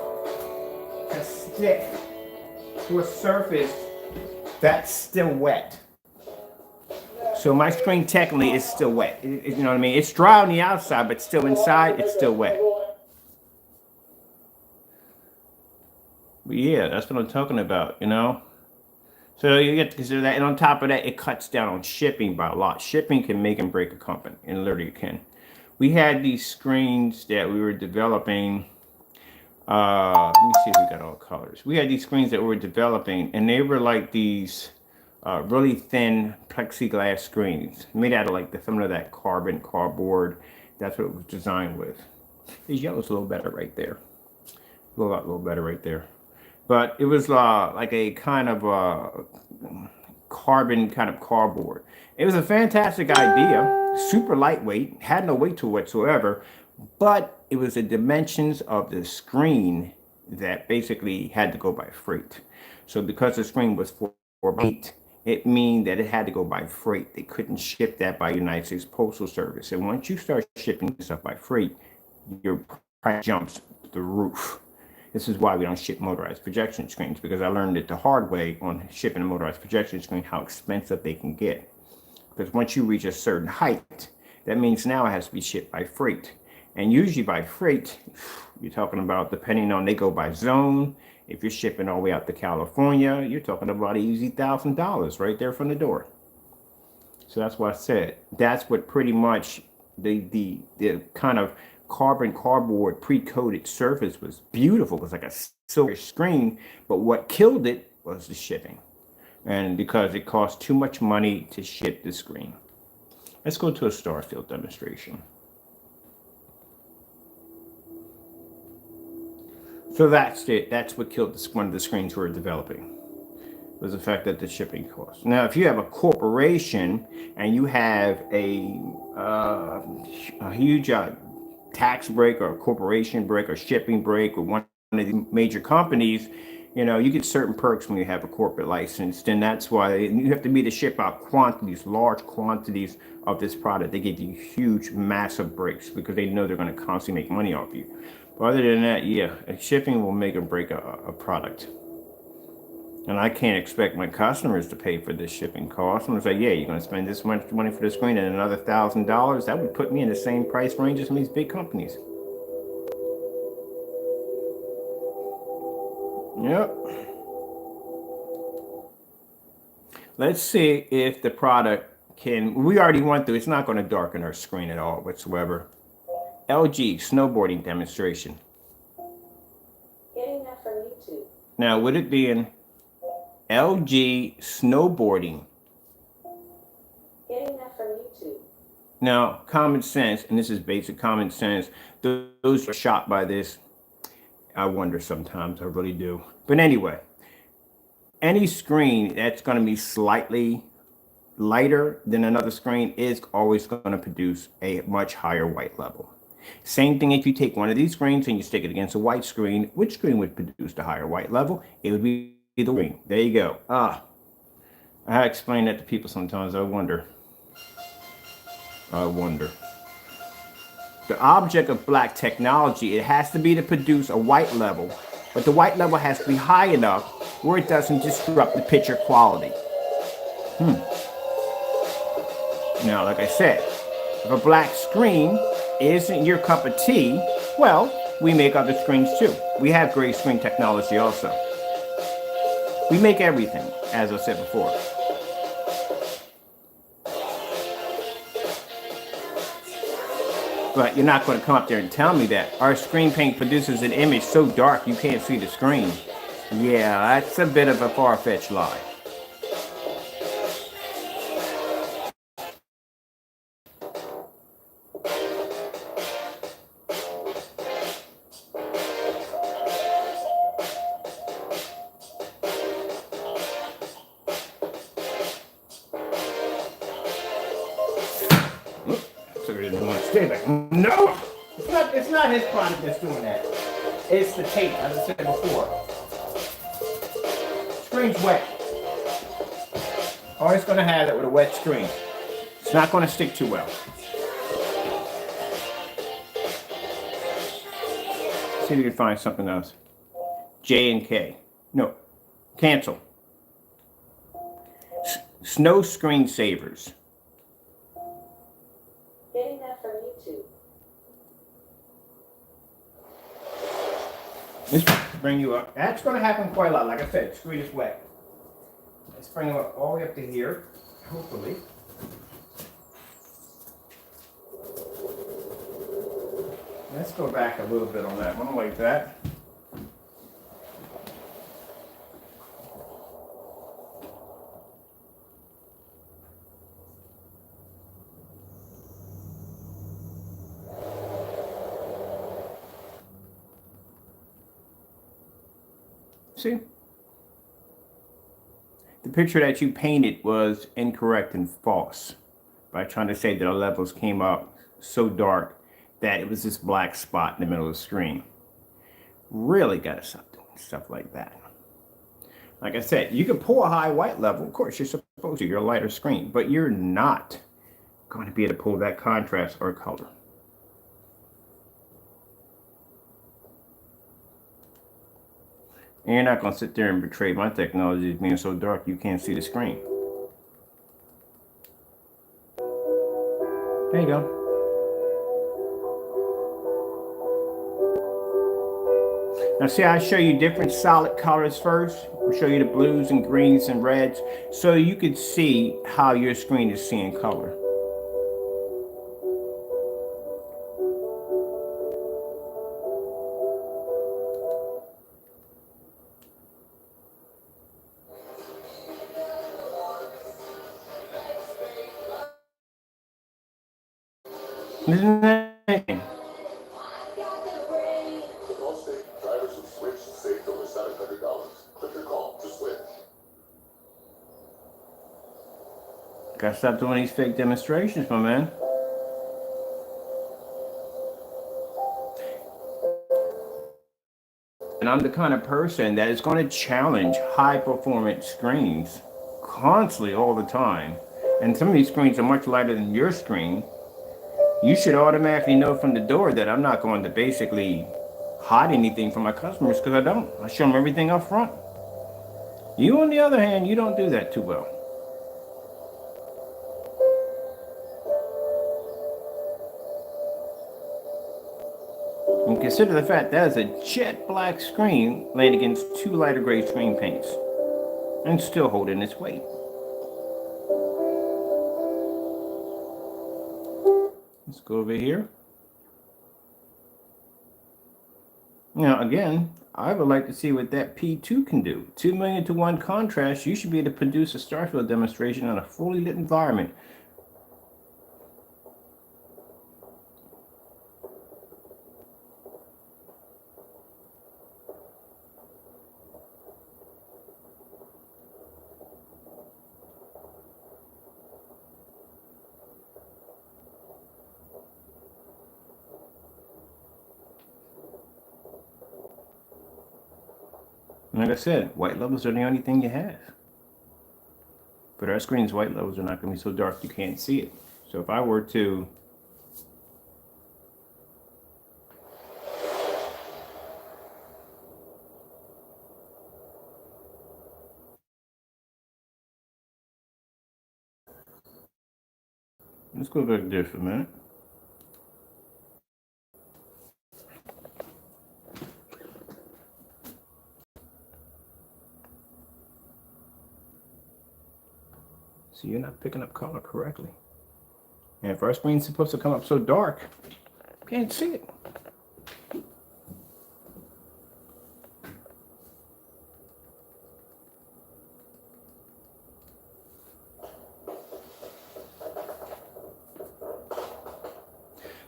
to stick to a surface that's still wet. So my screen technically is still wet. You know what I mean? It's dry on the outside, but still inside, it's still wet. But yeah, that's what I'm talking about, you know? So you get to consider that. And on top of that, it cuts down on shipping by a lot. Shipping can make and break a company, and literally it can. We had these screens that we were developing. Let me see if we got all colors. We had these screens that we were developing, and they were like these really thin plexiglass screens made out of like some of that cardboard. That's what it was designed with. This yellow's a little better right there. A little better right there. But it was like a kind of carbon kind of cardboard. It was a fantastic idea, super lightweight, had no weight to it whatsoever, but it was the dimensions of the screen that basically had to go by freight. So because the screen was 4x8, it means that it had to go by freight. They couldn't ship that by United States Postal Service. And once you start shipping stuff by freight, your price jumps through the roof. This is why we don't ship motorized projection screens, because I learned it the hard way on shipping a motorized projection screen, how expensive they can get. Because once you reach a certain height, that means now it has to be shipped by freight. And usually by freight, you're talking about, depending on, they go by zone. If you're shipping all the way out to California, you're talking about an easy $1,000 right there from the door. So that's why I said, that's what pretty much the kind of cardboard pre-coated surface was beautiful. It was like a silver screen, but what killed it was the shipping. And because it cost too much money to ship the screen. Let's go to a Starfield demonstration. So that's it. That's what killed one of the screens we were developing, was the fact that the shipping cost. Now, if you have a corporation and you have a huge tax break or a corporation break or shipping break with one of the major companies, you know, you get certain perks when you have a corporate license. Then that's why you have to be to ship out quantities, large quantities of this product. They give you huge, massive breaks because they know they're going to constantly make money off you. But other than that, yeah, shipping will make or break a product. And I can't expect my customers to pay for this shipping cost. I'm going to say, yeah, you're going to spend this much money for the screen and another $1,000. That would put me in the same price range as some of these big companies. Yep. Let's see if the product can, we already went through, it's not going to darken our screen at all whatsoever. LG snowboarding demonstration. Getting that from YouTube. Now, would it be in LG snowboarding? Getting that from YouTube. Now, common sense, and this is basic common sense, those are shocked by this. I wonder sometimes, I really do. But anyway, any screen that's going to be slightly lighter than another screen is always going to produce a much higher white level. Same thing if you take one of these screens and you stick it against a white screen, which screen would produce the higher white level? It would be the green. There you go. I explain that to people sometimes. I wonder. The object of black technology, it has to be to produce a white level, but the white level has to be high enough where it doesn't disrupt the picture quality. Now, like I said, if a black screen isn't your cup of tea, well, we make other screens too. We have gray screen technology also. We make everything, as I said before. But you're not going to come up there and tell me that our screen paint produces an image so dark you can't see the screen. Yeah, that's a bit of a far-fetched lie. No, it's not his product that's doing that. It's the tape, as I said before. Screen's wet. Always going to have that with a wet screen. It's not going to stick too well. See if you can find something else. J and K. No, cancel. Snow screensavers. Getting that from YouTube. Let's bring you up. That's going to happen quite a lot. Like I said, the screen is wet. Let's bring you up all the way up to here, hopefully. Let's go back a little bit on that one like that. See? The picture that you painted was incorrect and false by trying to say that the levels came up so dark that it was this black spot in the middle of the screen. Really gotta stop doing stuff like that. Like I said, you can pull a high white level. Of course, you're supposed to. You're a lighter screen, but you're not going to be able to pull that contrast or color. And you're not going to sit there and betray my technology as being so dark you can't see the screen. There you go. Now see, I show you different solid colors first. I'll show you the blues and greens and reds so you can see how your screen is seeing color. Isn't that interesting? Drivers who switch saved over $700. Click or call to switch. Gotta stop doing these fake demonstrations, my man. And I'm the kind of person that is going to challenge high performance screens constantly all the time. And some of these screens are much lighter than your screen. You should automatically know from the door that I'm not going to basically hide anything from my customers, because I don't. I show them everything up front. You, on the other hand, you don't do that too well. And consider the fact that is a jet black screen laying against two lighter gray screen paints and still holding its weight. Let's go over here. Now again, I would like to see what that P2 can do. 2 million to 1 contrast, you should be able to produce a Starfield demonstration on a fully lit environment. Like I said, white levels are the only thing you have. But our screen's white levels are not going to be so dark you can't see it. So if I were to let's go back there for a minute. So you're not picking up color correctly. And if our screen's supposed to come up so dark, you can't see it.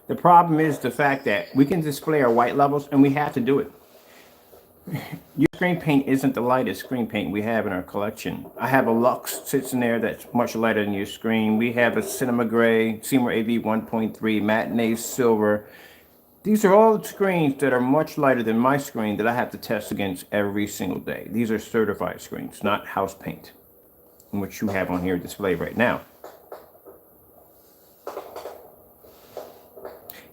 The problem is the fact that we can display our white levels, and we have to do it. Your screen paint isn't the lightest screen paint we have in our collection. I have a Lux sits in there that's much lighter than your screen. We have a Cinema Gray, Seymour AV 1.3, Matinee Silver. These are all screens that are much lighter than my screen that I have to test against every single day. These are certified screens, not house paint, which you have on here displayed right now.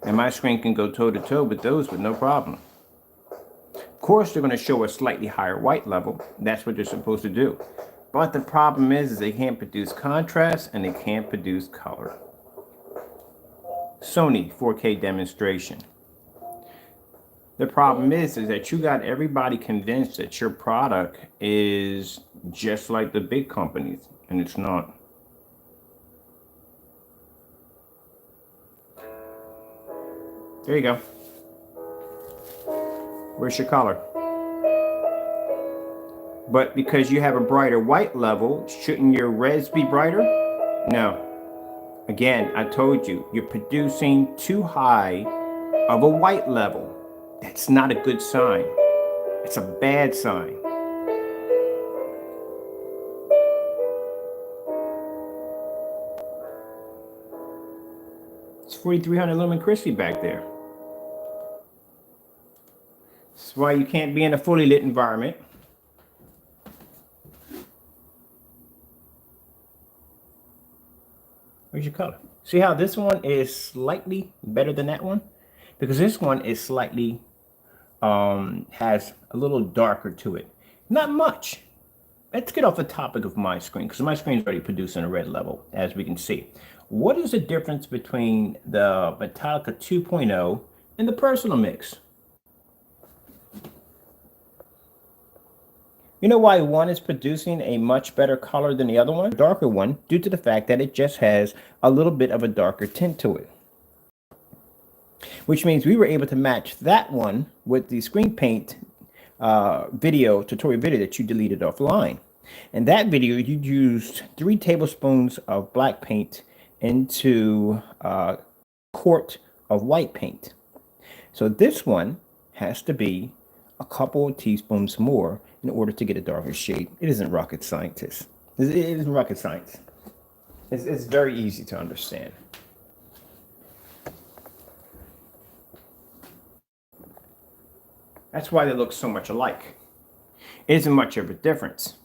And my screen can go toe to toe with those with no problem. Of course, they're going to show a slightly higher white level. That's what they're supposed to do. But the problem is they can't produce contrast and they can't produce color. Sony 4K demonstration. The problem is that you got everybody convinced that your product is just like the big companies, and it's not. There you go. Where's your color? But because you have a brighter white level, shouldn't your reds be brighter? No. Again, I told you, you're producing too high of a white level. That's not a good sign. It's a bad sign. It's 4300 lumen crispy back there. That's why you can't be in a fully lit environment. Where's your color? See how this one is slightly better than that one? Because this one is slightly, has a little darker to it. Not much. Let's get off the topic of my screen, because my screen is already producing a red level, as we can see. What is the difference between the Metallica 2.0 and the Personal Mix? You know why one is producing a much better color than the other one? The darker one, due to the fact that it just has a little bit of a darker tint to it. Which means we were able to match that one with the screen paint tutorial video that you deleted offline. In that video, you used 3 tablespoons of black paint into a quart of white paint. So this one has to be a couple of teaspoons more in order to get a darker shade. It isn't rocket science. It isn't rocket science. It's very easy to understand. That's why they look so much alike. It isn't much of a difference.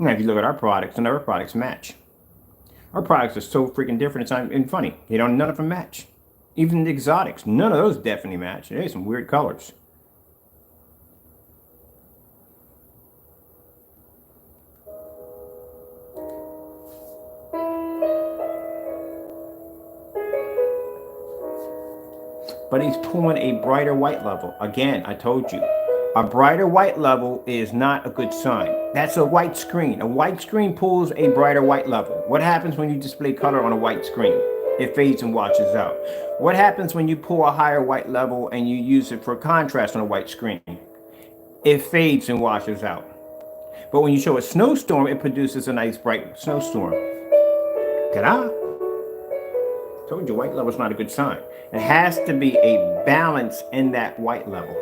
Now, if you look at our products, and our products match. Our products are so freaking different, it's not even funny. None of them match. Even the exotics, none of those definitely match. There's some weird colors. But he's pulling a brighter white level. Again, I told you, a brighter white level is not a good sign. That's a white screen. A white screen pulls a brighter white level. What happens when you display color on a white screen? It fades and washes out. What happens when you pull a higher white level and you use it for contrast on a white screen? It fades and washes out. But when you show a snowstorm, it produces a nice bright snowstorm. Ta-da! Told you, white level is not a good sign. It has to be a balance in that white level.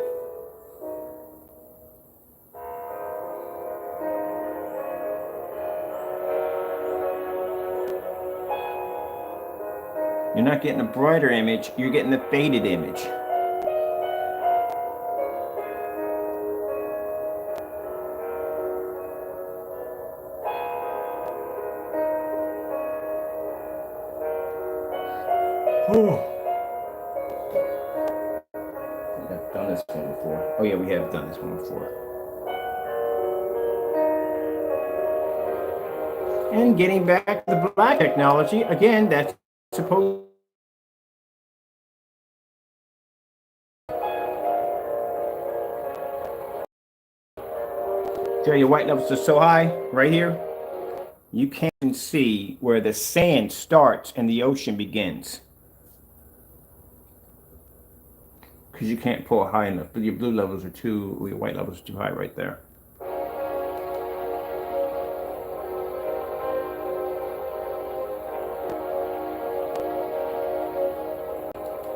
You're not getting a brighter image, you're getting a faded image. I've done this one before. Oh yeah, we have done this one before. And getting back to the black technology, again, that's supposed. See, your white levels are so high right here. You can't see where the sand starts and the ocean begins. Because you can't pull high enough. But your blue levels are your white levels are too high right there.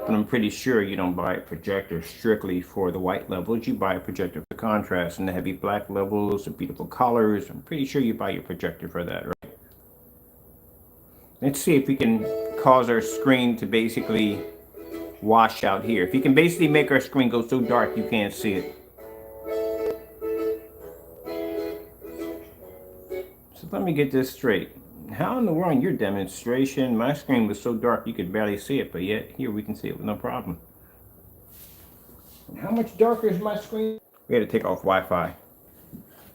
But I'm pretty sure you don't buy a projector strictly for the white levels. You buy a projector for contrast and the heavy black levels, the beautiful colors. I'm pretty sure you buy your projector for that, right? Let's see if we can cause our screen to basically wash out here. If you can basically make our screen go so dark you can't see it. So let me get this straight. How in the world in your demonstration, my screen was so dark you could barely see it, but yet here we can see it with no problem. And how much darker is my screen? We had to take off Wi-Fi.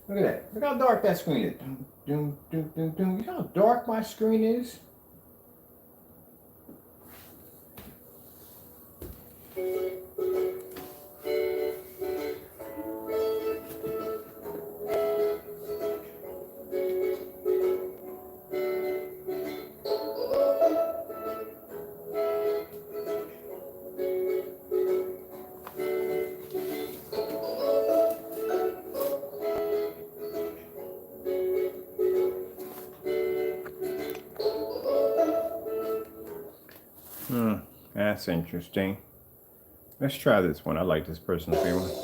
Look at that. Look how dark that screen is. You see how dark my screen is? That's interesting. Let's try this one. I like this personal favorite.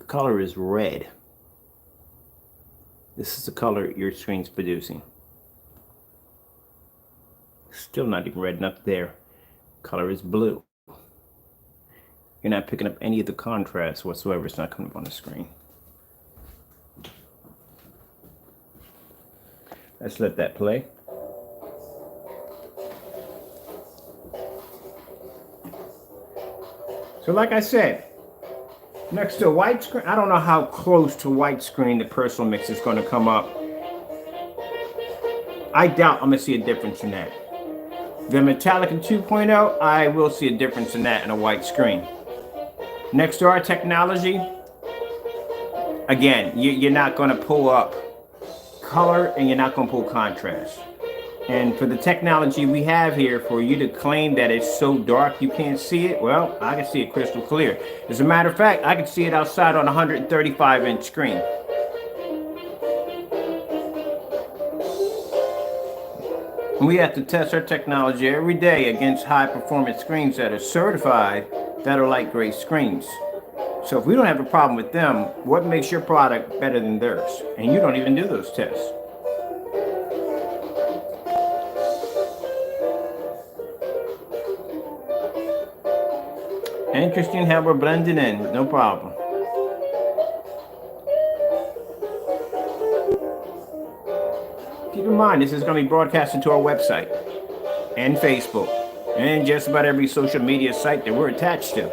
The color is red. This is the color your screen's producing. Still not even red enough there. Color is blue. You're not picking up any of the contrast whatsoever. It's not coming up on the screen. Let's let that play. So like I said, next to a white screen, I don't know how close to white screen the personal mix is going to come up. I doubt I'm going to see a difference in that. The Metallica 2.0, I will see a difference in that in a white screen. Next to our technology, again, you're not going to pull up color and you're not going to pull contrast. And for the technology we have here, for you to claim that it's so dark you can't see it, well, I can see it crystal clear. As a matter of fact, I can see it outside on a 135-inch screen. And we have to test our technology every day against high-performance screens that are certified that are light gray screens. So if we don't have a problem with them, what makes your product better than theirs? And you don't even do those tests. Interesting how we're blending in, no problem. Keep in mind, this is going to be broadcasted to our website and Facebook and just about every social media site that we're attached to.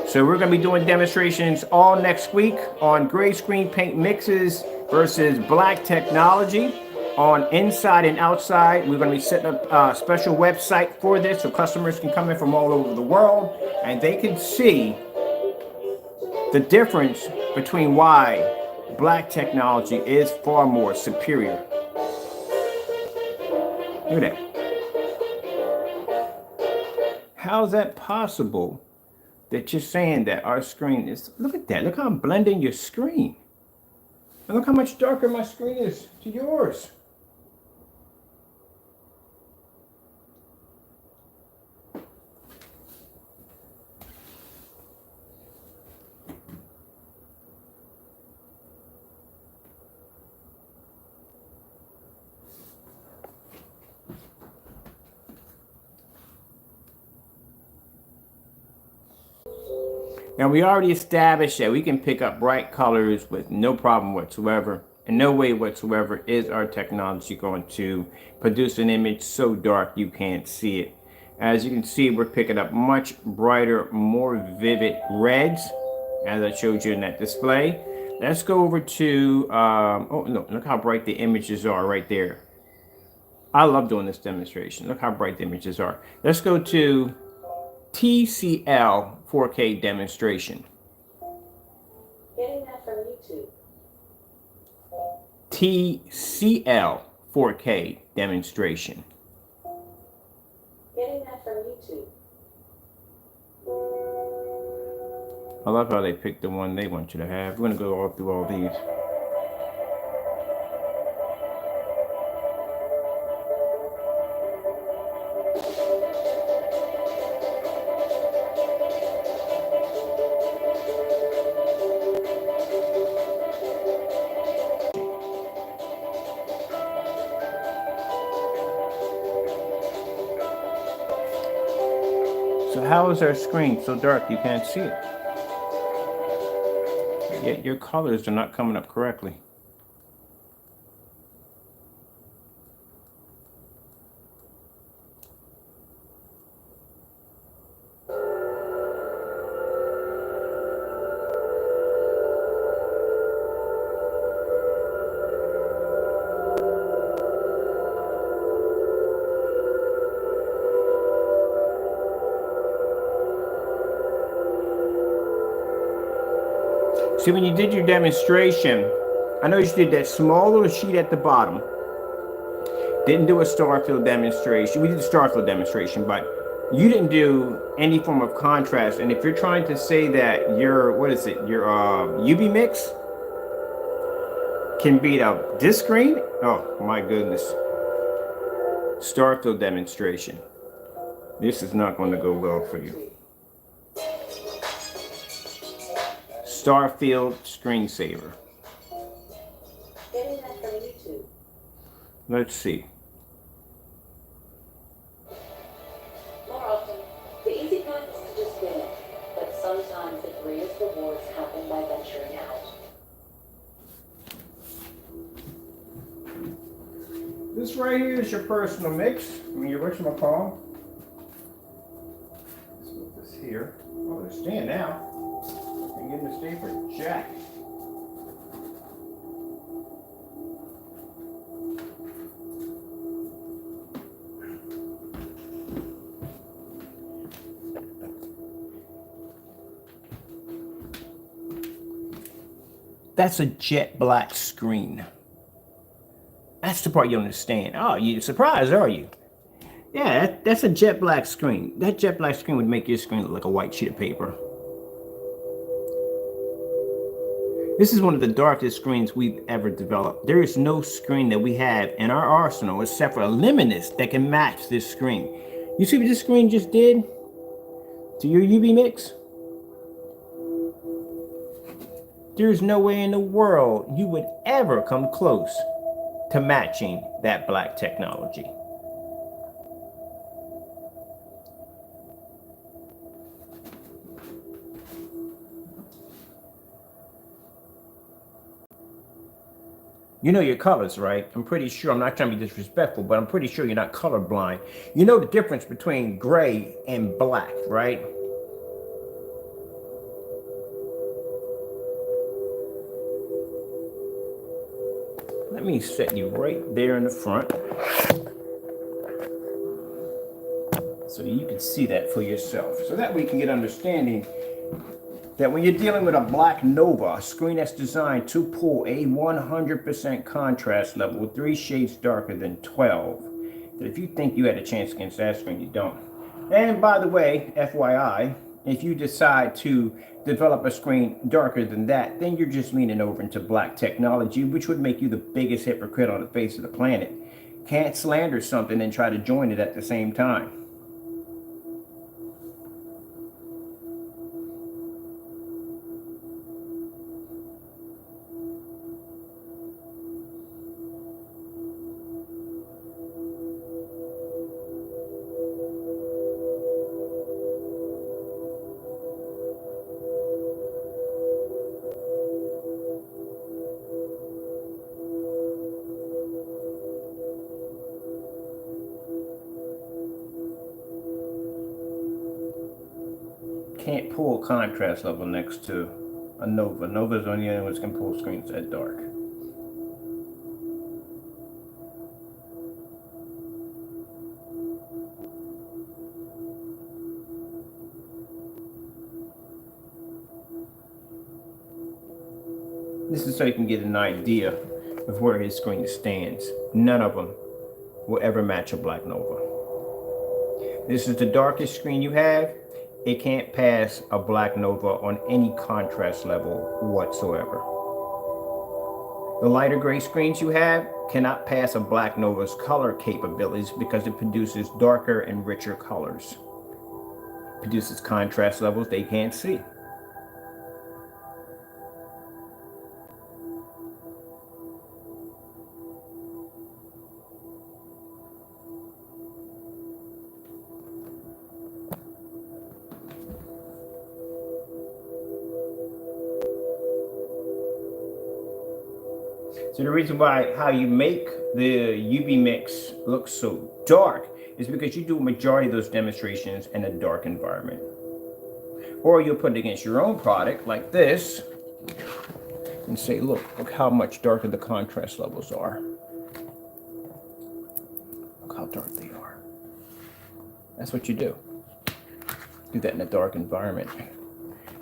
So we're going to be doing demonstrations all next week on gray screen paint mixes versus black technology. On inside and outside, we're going to be setting up a special website for this so customers can come in from all over the world and they can see the difference between why black technology is far more superior. Look at that. How is that possible that you're saying that our screen is, look at that, look how I'm blending your screen. And look how much darker my screen is to yours. Now we already established that we can pick up bright colors with no problem whatsoever. In no way whatsoever is our technology going to produce an image so dark you can't see it. As you can see, we're picking up much brighter, more vivid reds, as I showed you in that display. Let's go over to, oh no, look how bright the images are right there. I love doing this demonstration. Look how bright the images are. Let's go to TCL 4K demonstration. Getting that from YouTube. TCL 4K demonstration. Getting that from YouTube. I love how they picked the one they want you to have. We're going to go all through all these. So how is our screen so dark you can't see it? Yet your colors are not coming up correctly. See, when you did your demonstration, I know you did that small little sheet at the bottom. Didn't do a Starfield demonstration. We did a Starfield demonstration, but you didn't do any form of contrast. And if you're trying to say that your, what is it, your UV mix can beat up this screen, oh my goodness. Starfield demonstration. This is not going to go well for you. Starfield screensaver. Getting that from YouTube. Let's see. More often, the easy path is to just win it, but sometimes the greatest rewards happen by venturing out. This right here is your personal mix. I mean, your whatchamacallit. Let's put this here. Oh, they're staying now. I'm getting to stay for Jack. That's a jet black screen. That's the part you understand. Oh, you surprised, are you? Yeah, that's a jet black screen. That jet black screen would make your screen look like a white sheet of paper. This is one of the darkest screens we've ever developed. There is no screen that we have in our arsenal except for a Luminous that can match this screen. You see what this screen just did to your UV mix? There's no way in the world you would ever come close to matching that black technology. You know your colors, right? I'm pretty sure, I'm not trying to be disrespectful, but I'm pretty sure you're not colorblind. You know the difference between gray and black, right? Let me set you right there in the front so you can see that for yourself. So that way you can get understanding that when you're dealing with a Black Nova, a screen that's designed to pull a 100% contrast level, 3 shades darker than 12, that if you think you had a chance against that screen, you don't. And by the way, FYI, if you decide to develop a screen darker than that, then you're just leaning over into black technology, which would make you the biggest hypocrite on the face of the planet. Can't slander something and try to join it at the same time. Can't pull contrast level next to a Nova. Nova's the only other ones can pull screens that dark. This is so you can get an idea of where his screen stands. None of them will ever match a Black Nova. This is the darkest screen you have. It can't pass a Black Nova on any contrast level whatsoever. The lighter gray screens you have cannot pass a Black Nova's color capabilities because it produces darker and richer colors. It produces contrast levels they can't see. So the reason why how you make the UV mix look so dark is because you do a majority of those demonstrations in a dark environment. Or you'll put it against your own product like this and say, look how much darker the contrast levels are. Look how dark they are. That's what you do. Do that in a dark environment.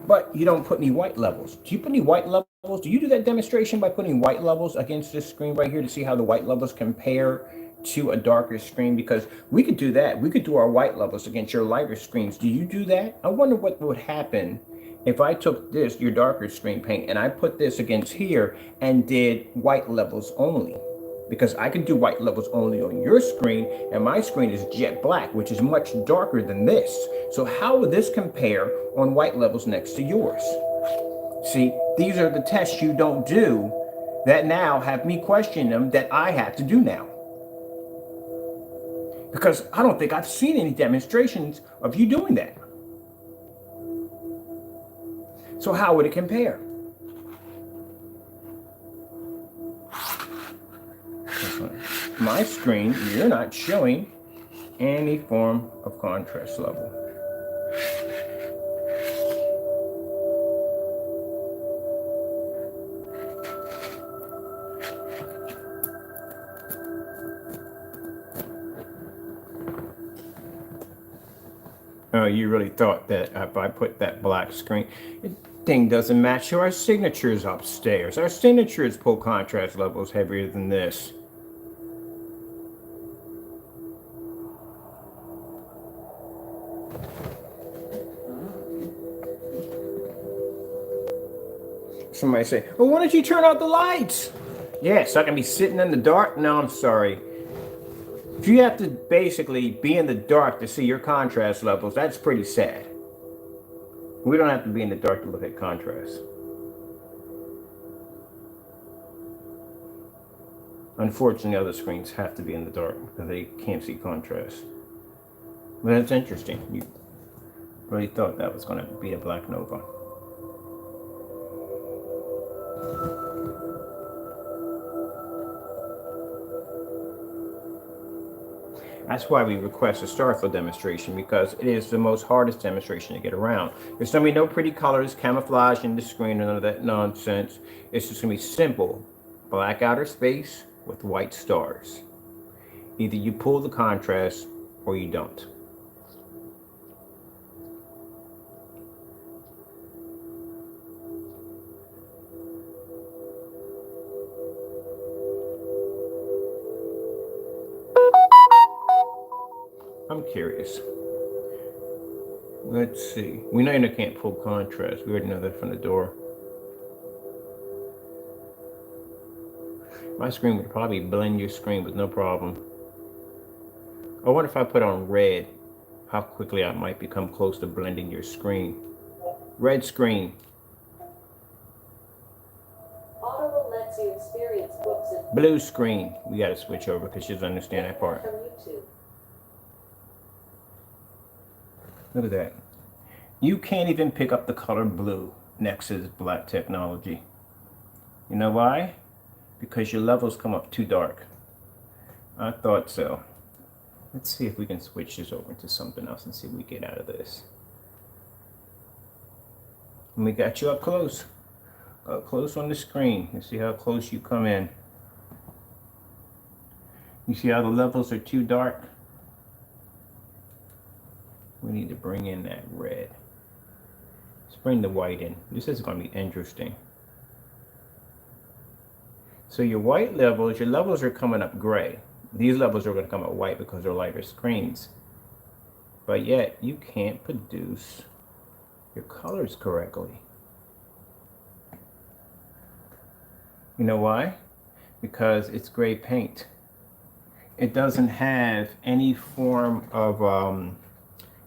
But you don't put any white levels. Do you put any white levels? Do you do that demonstration by putting white levels against this screen right here to see how the white levels compare to a darker screen? Because we could do that. We could do our white levels against your lighter screens. Do you do that? I wonder what would happen if I took this, your darker screen paint, and I put this against here and did white levels only. because I can do white levels only on your screen, and my screen is jet black, which is much darker than this. So how would this compare on white levels next to yours? See, these are the tests you don't do that now have me question them that I have to do now. Because I don't think I've seen any demonstrations of you doing that. So how would it compare? My screen, you're not showing any form of contrast level. Oh, you really thought that if I put that black screen, thing doesn't match to our signatures upstairs. Our signatures pull contrast levels heavier than this. Somebody say, well, why don't you turn out the lights? Yeah, so I can be sitting in the dark? No, I'm sorry. If you have to basically be in the dark to see your contrast levels, that's pretty sad. We don't have to be in the dark to look at contrast. Unfortunately, other screens have to be in the dark because they can't see contrast. But that's interesting. You really thought that was going to be a black nova. That's why we request a Starflow demonstration, because it is the most hardest demonstration to get around. There's going to be no pretty colors, camouflage in the screen, and none of that nonsense. It's just going to be simple. Black outer space with white stars. Either you pull the contrast or you don't. I'm curious. Let's see. We know you can't pull contrast. We already know that from the door. My screen would probably blend your screen with no problem. I wonder if I put on red, how quickly I might become close to blending your screen. Red screen. Audible lets you experience books and Blue screen. We got to switch over because she doesn't understand that part. from YouTube. Look at that. You can't even pick up the color blue next to this black technology. You know why? Because your levels come up too dark. I thought so. Let's see if we can switch this over to something else and see what we get out of this. And we got you up close. Up close on the screen. You see how close you come in. You see how the levels are too dark? We need to bring in that red. Let's bring the white in. This is going to be interesting. So your white levels, your levels are coming up gray. These levels are going to come up white because they're lighter screens. But yet, you can't produce your colors correctly. You know why? Because it's gray paint. It doesn't have any form of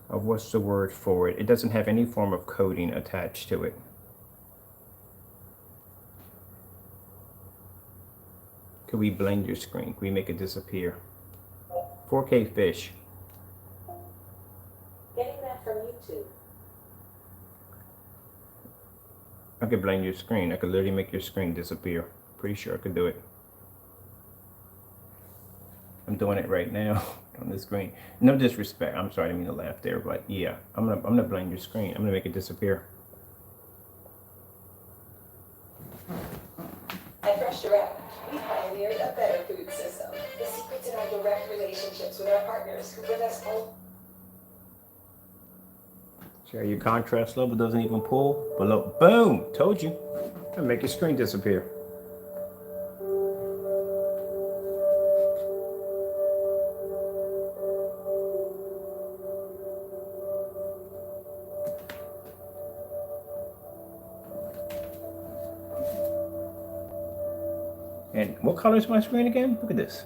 what's the word for it? It doesn't have any form of coating attached to it. Could we blend your screen? Could we make it disappear? 4K fish. Getting that from YouTube. I could blend your screen. I could literally make your screen disappear. Pretty sure I could do it. I'm doing it right now on the screen. No disrespect. I'm sorry, I didn't mean to laugh there, but yeah, I'm gonna blend your screen. I'm gonna make it disappear. At Fresh Direct, we pioneered a better food system. The secret's in our direct relationships with our partners who bring us home. Sure, your contrast level doesn't even pull below. Boom! Told you. I'm gonna make your screen disappear. And What color is my screen again? Look at this.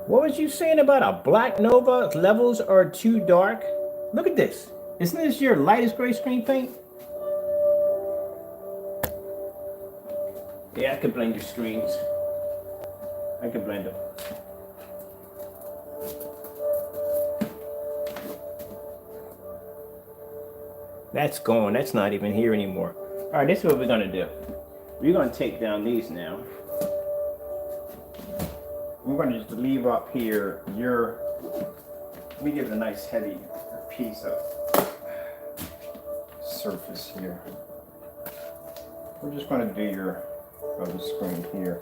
What was you saying about a black Nova? Levels are too dark. Look at this. Isn't this your lightest gray screen paint? Yeah, I could blend your screens. I could blend them. That's gone. That's not even here anymore. All right, this is what we're gonna do. We're gonna take down these now. We're gonna just leave up here let me give it a nice heavy piece of surface here. We're just gonna do your other screen here.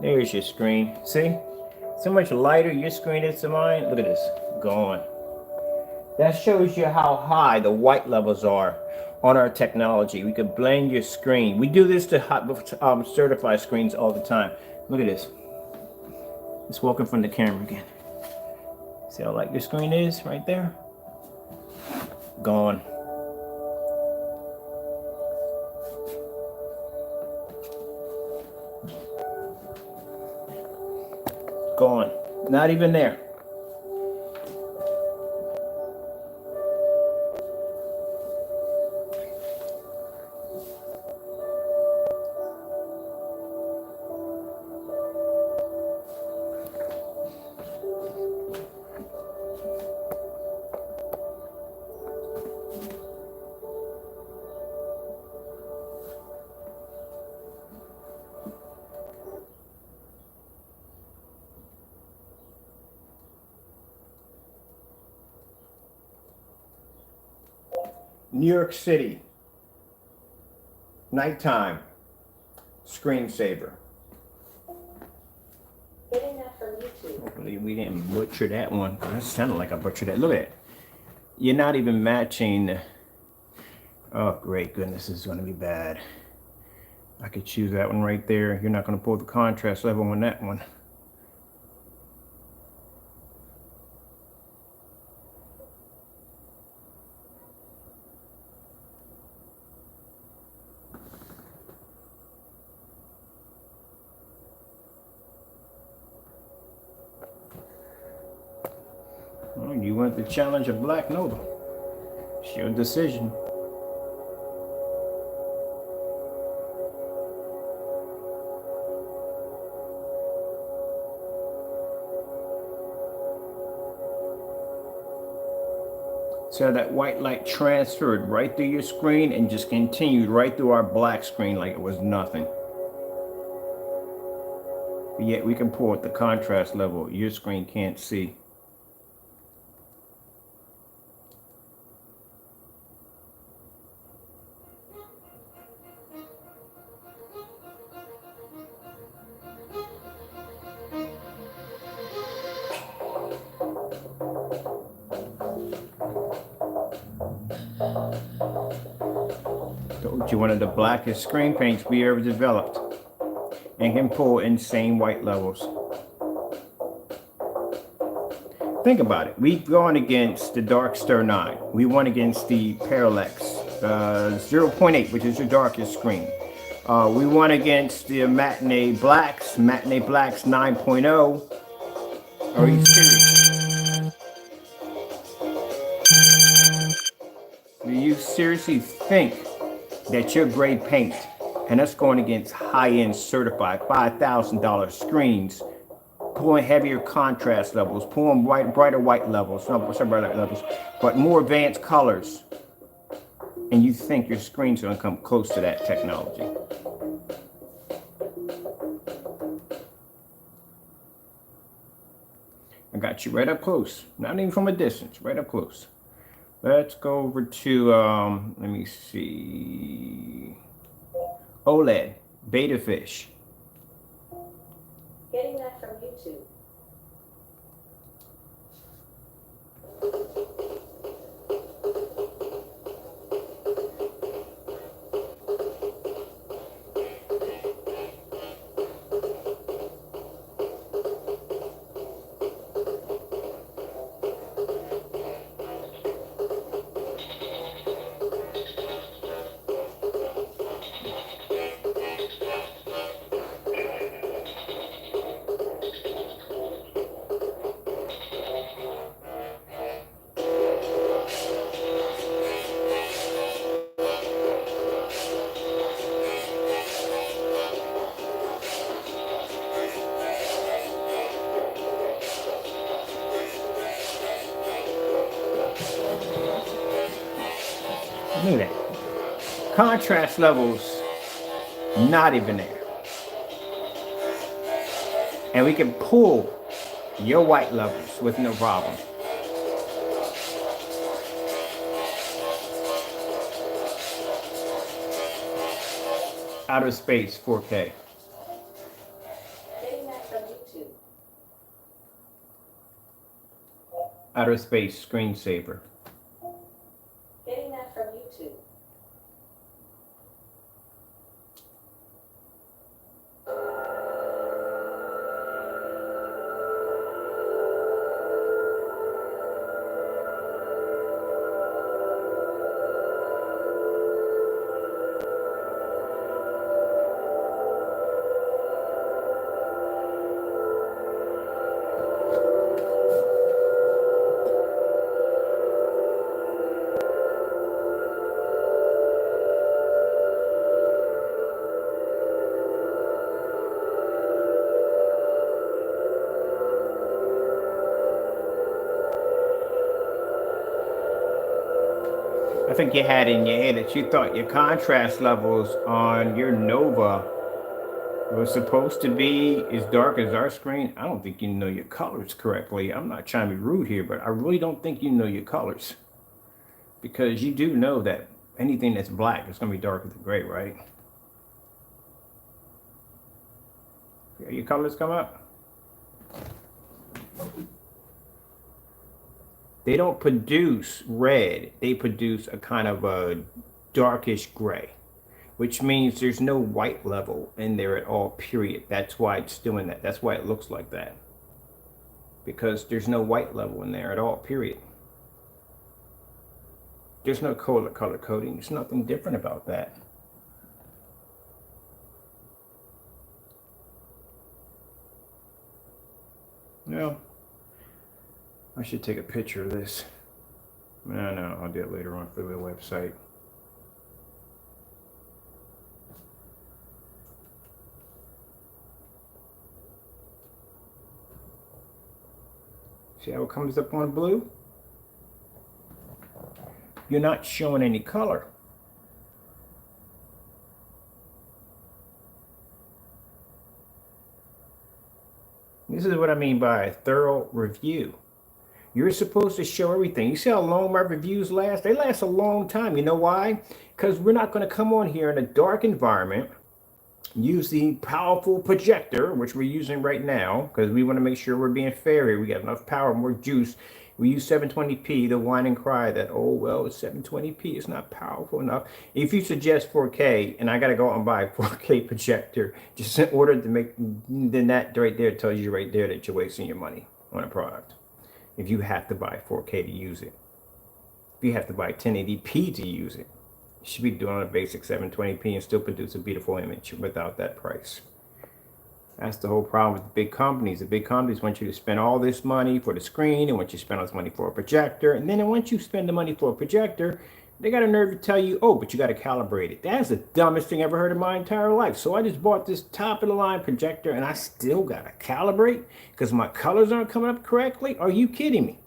There's your screen. See? So much lighter your screen is than mine. Look at this. Gone. That shows you how high the white levels are on our technology. We could blend your screen. We do this to certify screens all the time. Look at this. It's walking from the camera again. See how light your screen is right there? Gone. Gone. Not even there. New York City, nighttime, screensaver. Getting that from YouTube. Hopefully we didn't butcher that one. That sounded like I butchered that. Look at it. You're not even matching. Oh, great goodness, this is going to be bad. I could choose that one right there. You're not going to pull the contrast level on that one. Well, you want the challenge of Black Nova. It's your decision. So that white light transferred right through your screen and just continued right through our black screen like it was nothing. But yet we can pull at the contrast level your screen can't see. Told you one of the blackest screen paints we ever developed and can pull insane white levels. Think about it. We've gone against the Darkstar 9. We won against the Parallax 0.8, which is your darkest screen. We won against the Matinee Blacks 9.0. Are you serious? Do you seriously think that your gray paint and us going against high-end certified $5,000 screens, pulling heavier contrast levels, pulling brighter white levels, but more advanced colors, and you think your screen's going to come close to that technology? I got you right up close, not even from a distance, right up close. Let's go over to, let me see, OLED, Beta Fish. Getting that from YouTube. Look at that. Contrast levels, not even there. And we can pull your white levels with no problem. Outer Space 4K. Getting that from YouTube. Outer Space Screensaver. Getting that from YouTube. I think you had in your head that you thought your contrast levels on your Nova was supposed to be as dark as our screen. I don't think you know your colors correctly. I'm not trying to be rude here, but I really don't think you know your colors. Because you do know that anything that's black is going to be darker than gray, right? Yeah, your colors come up. They don't produce red. They produce a kind of a darkish gray, which means there's no white level in there at all, period. That's why it's doing that. That's why it looks like that. Because there's no white level in there at all, period. There's no color coding. There's nothing different about that. No. I should take a picture of this. No, I'll do it later on for the website. See how it comes up on blue? You're not showing any color. This is what I mean by a thorough review. You're supposed to show everything. You see how long my reviews last? They last a long time. You know why? Because we're not going to come on here in a dark environment, use the powerful projector, which we're using right now, because we want to make sure we're being fair here. We got enough power, more juice. We use 720p, the whine and cry that, oh, well, it's 720p. It's not powerful enough. If you suggest 4K, and I got to go out and buy a 4K projector, just in order to make, then that right there tells you right there that you're wasting your money on a product. If you have to buy 4K to use it. If you have to buy 1080p to use it. You should be doing a basic 720p and still produce a beautiful image without that price. That's the whole problem with the big companies. The big companies want you to spend all this money for the screen and want you to spend all this money for a projector. And then once you spend the money for a projector, they got a nerve to tell you, oh, but you got to calibrate it. That's the dumbest thing I ever heard in my entire life. So I just bought this top of the line projector and I still got to calibrate because my colors aren't coming up correctly. Are you kidding me?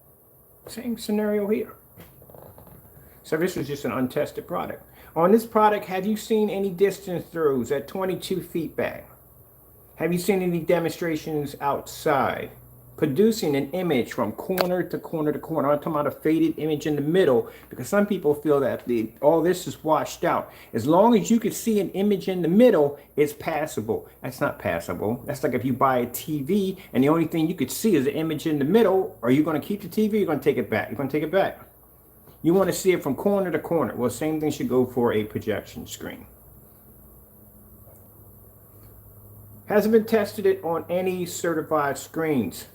Same scenario here. So this was just an untested product. On this product, have you seen any distance throughs at 22 feet back? Have you seen any demonstrations outside? Producing an image from corner to corner to corner. I'm talking about a faded image in the middle because some people feel that all this is washed out. As long as you can see an image in the middle, it's passable. That's not passable. That's like if you buy a TV and the only thing you could see is an image in the middle. Are you going to keep the TV or are you going to take it back? You're going to take it back. You want to see it from corner to corner. Well, same thing should go for a projection screen. Hasn't been tested it on any certified screens.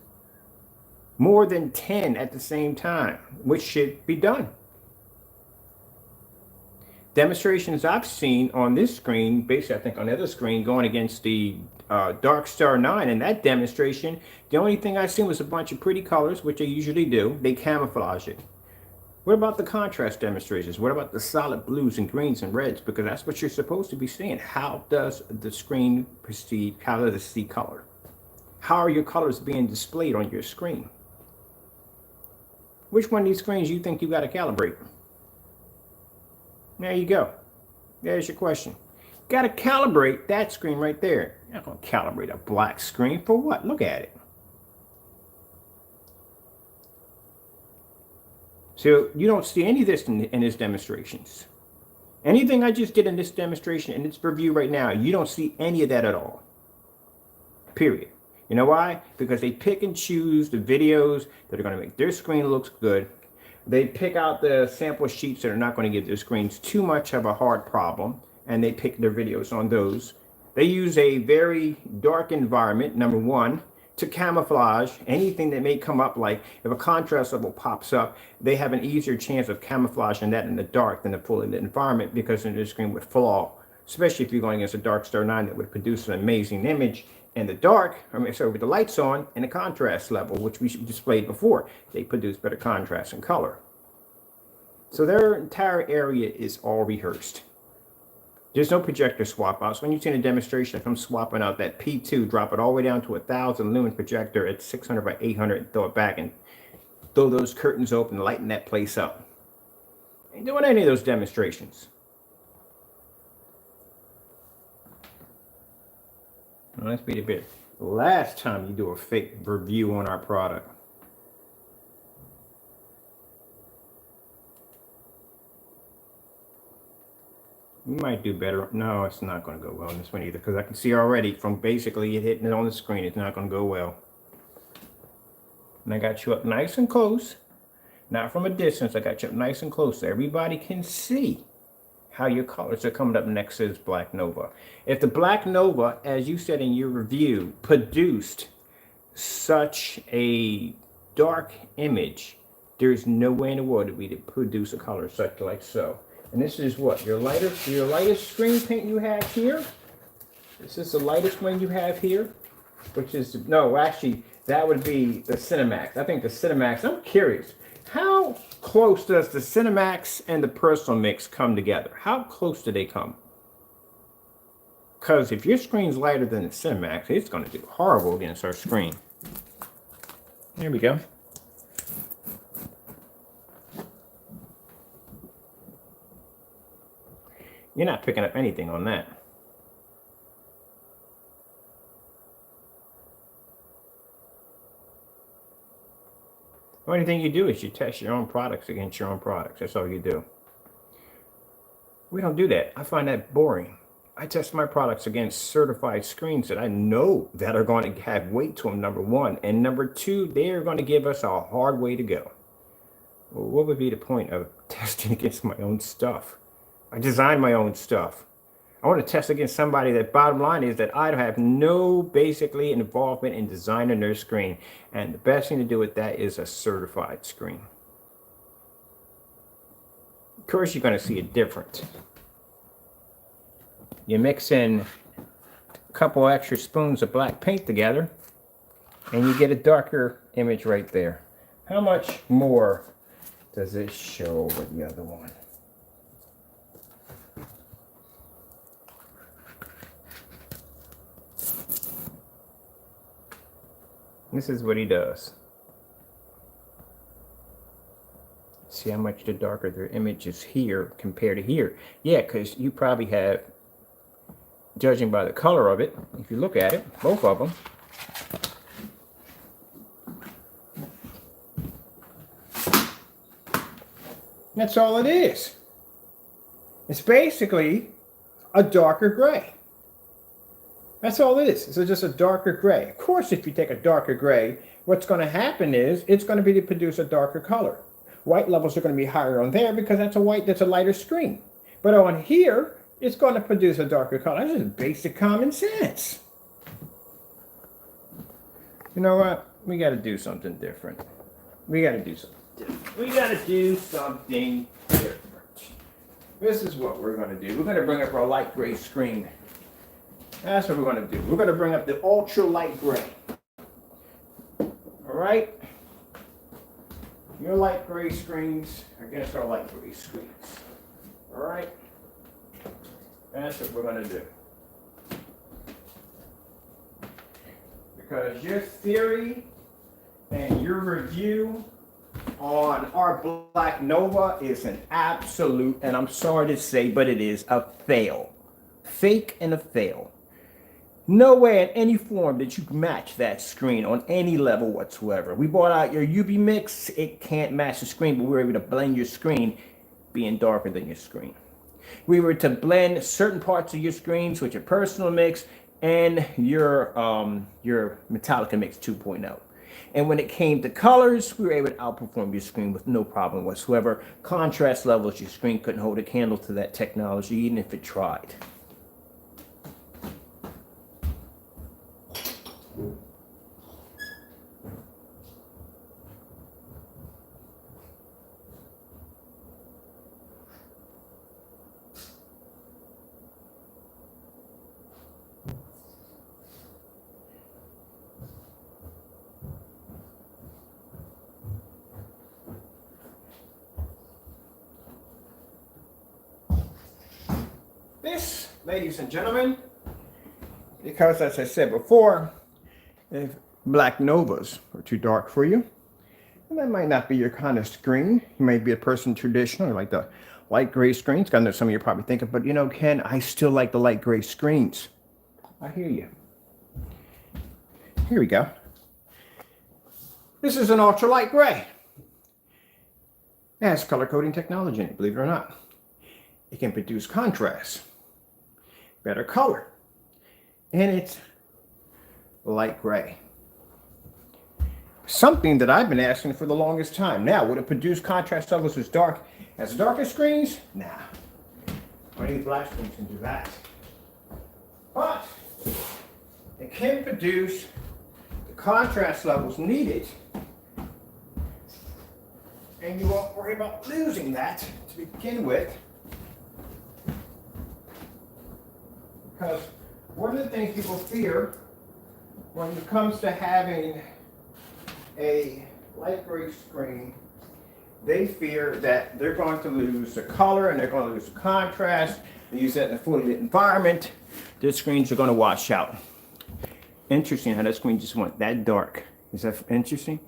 More than 10 at the same time, which should be done. Demonstrations I've seen on this screen, basically I think on the other screen, going against the Dark Star 9, and that demonstration, the only thing I seen was a bunch of pretty colors, which they usually do. They camouflage it. What about the contrast demonstrations? What about the solid blues and greens and reds? Because that's what you're supposed to be seeing. How does the screen proceed? How does it see color? How are your colors being displayed on your screen? Which one of these screens you think you got to calibrate? There you go. There's your question. Got to calibrate that screen right there. You're not going to calibrate a black screen for what? Look at it. So you don't see any of this in his demonstrations. Anything I just did in this demonstration, in this review right now, you don't see any of that at all. Period. You know why? Because they pick and choose the videos that are going to make their screen look good. They pick out the sample sheets that are not going to give their screens too much of a hard problem, and they pick their videos on those. They use a very dark environment, number one, to camouflage anything that may come up. Like if a contrast level pops up, they have an easier chance of camouflaging that in the dark than the fully lit environment, because then the screen would fall, especially if you're going against a Dark Star 9 that would produce an amazing image in the dark. So with the lights on and the contrast level, which we displayed before, they produce better contrast and color. So their entire area is all rehearsed. There's no projector swap outs. When you see in a demonstration, if I'm swapping out that P2, drop it all the way down to 1,000 lumen projector at 600 by 800 and throw it back and throw those curtains open, lighten that place up. Ain't doing any of those demonstrations. Well, let's be the bit. Last time you do a fake review on our product. We might do better. No, it's not going to go well in this one either, because I can see already from basically it hitting it on the screen, it's not going to go well. And I got you up nice and close, not from a distance. I got you up nice and close so everybody can see how your colors are coming up next to this Black Nova. If the Black Nova, as you said in your review, produced such a dark image, there's no way in the world that we could produce a color such like so. And this is what, your lightest screen paint you have here? This is the lightest one you have here? Which is, no, actually, that would be the Cinemax. I think the Cinemax, I'm curious, how close does the Cinemax and the Personal Mix come together? How close do they come? Because if your screen's lighter than the Cinemax, it's going to do horrible against our screen. There we go. You're not picking up anything on that. The only thing you do is you test your own products against your own products. That's all you do. We don't do that. I find that boring. I test my products against certified screens that I know that are going to have weight to them, number one. And number two, they are going to give us a hard way to go. Well, what would be the point of testing against my own stuff? I design my own stuff. I want to test against somebody that, bottom line is that I have no basically involvement in designing their screen. And the best thing to do with that is a certified screen. Of course, you're going to see a difference. You mix in a couple extra spoons of black paint together and you get a darker image right there. How much more does this show over the other one? This is what he does. See how much the darker their image is here compared to here. Yeah, because you probably have, judging by the color of it, if you look at it, both of them, that's all it is. It's basically a darker gray. That's all it is. It's just a darker gray. Of course, if you take a darker gray, what's going to happen is it's going to be to produce a darker color. White levels are going to be higher on there because that's a lighter screen. But on here, it's going to produce a darker color. This is basic common sense. You know what? We got to do something different. We got to do something different. We got to do something different. This is what we're going to do. We're going to bring up our light gray screen. That's what we're going to do. We're going to bring up the ultra light gray. All right? Your light gray screens against our light gray screens. All right? That's what we're going to do. Because your theory and your review on our Black Nova is an absolute, and I'm sorry to say, but it is a fail. Fake and a fail. No way in any form that you can match that screen on any level whatsoever. We brought out your UV mix. It can't match the screen, but we were able to blend your screen being darker than your screen. We were to blend certain parts of your screens with your personal mix and your Metallica Mix 2.0. And when it came to colors, we were able to outperform your screen with no problem whatsoever. Contrast levels, your screen couldn't hold a candle to that technology, even if it tried. This, ladies and gentlemen, because as I said before, if Black Novas are too dark for you, and that might not be your kind of screen. You may be a person traditional, you like the light gray screens. I know some of you are probably thinking, but you know, Ken, I still like the light gray screens. I hear you. Here we go. This is an ultralight gray. It has color coding technology in it, believe it or not. It can produce contrast, better color, and it's light gray. Something that I've been asking for the longest time. Now, would it produce contrast levels as dark as darker screens? Nah. Only black screens can do that. But it can produce the contrast levels needed, and you won't worry about losing that to begin with. Because one of the things people fear when it comes to having a light gray screen, they fear that they're going to lose the color and they're going to lose the contrast. They use that in a fully lit environment. Their screens are going to wash out. Interesting how that screen just went that dark. Is that interesting?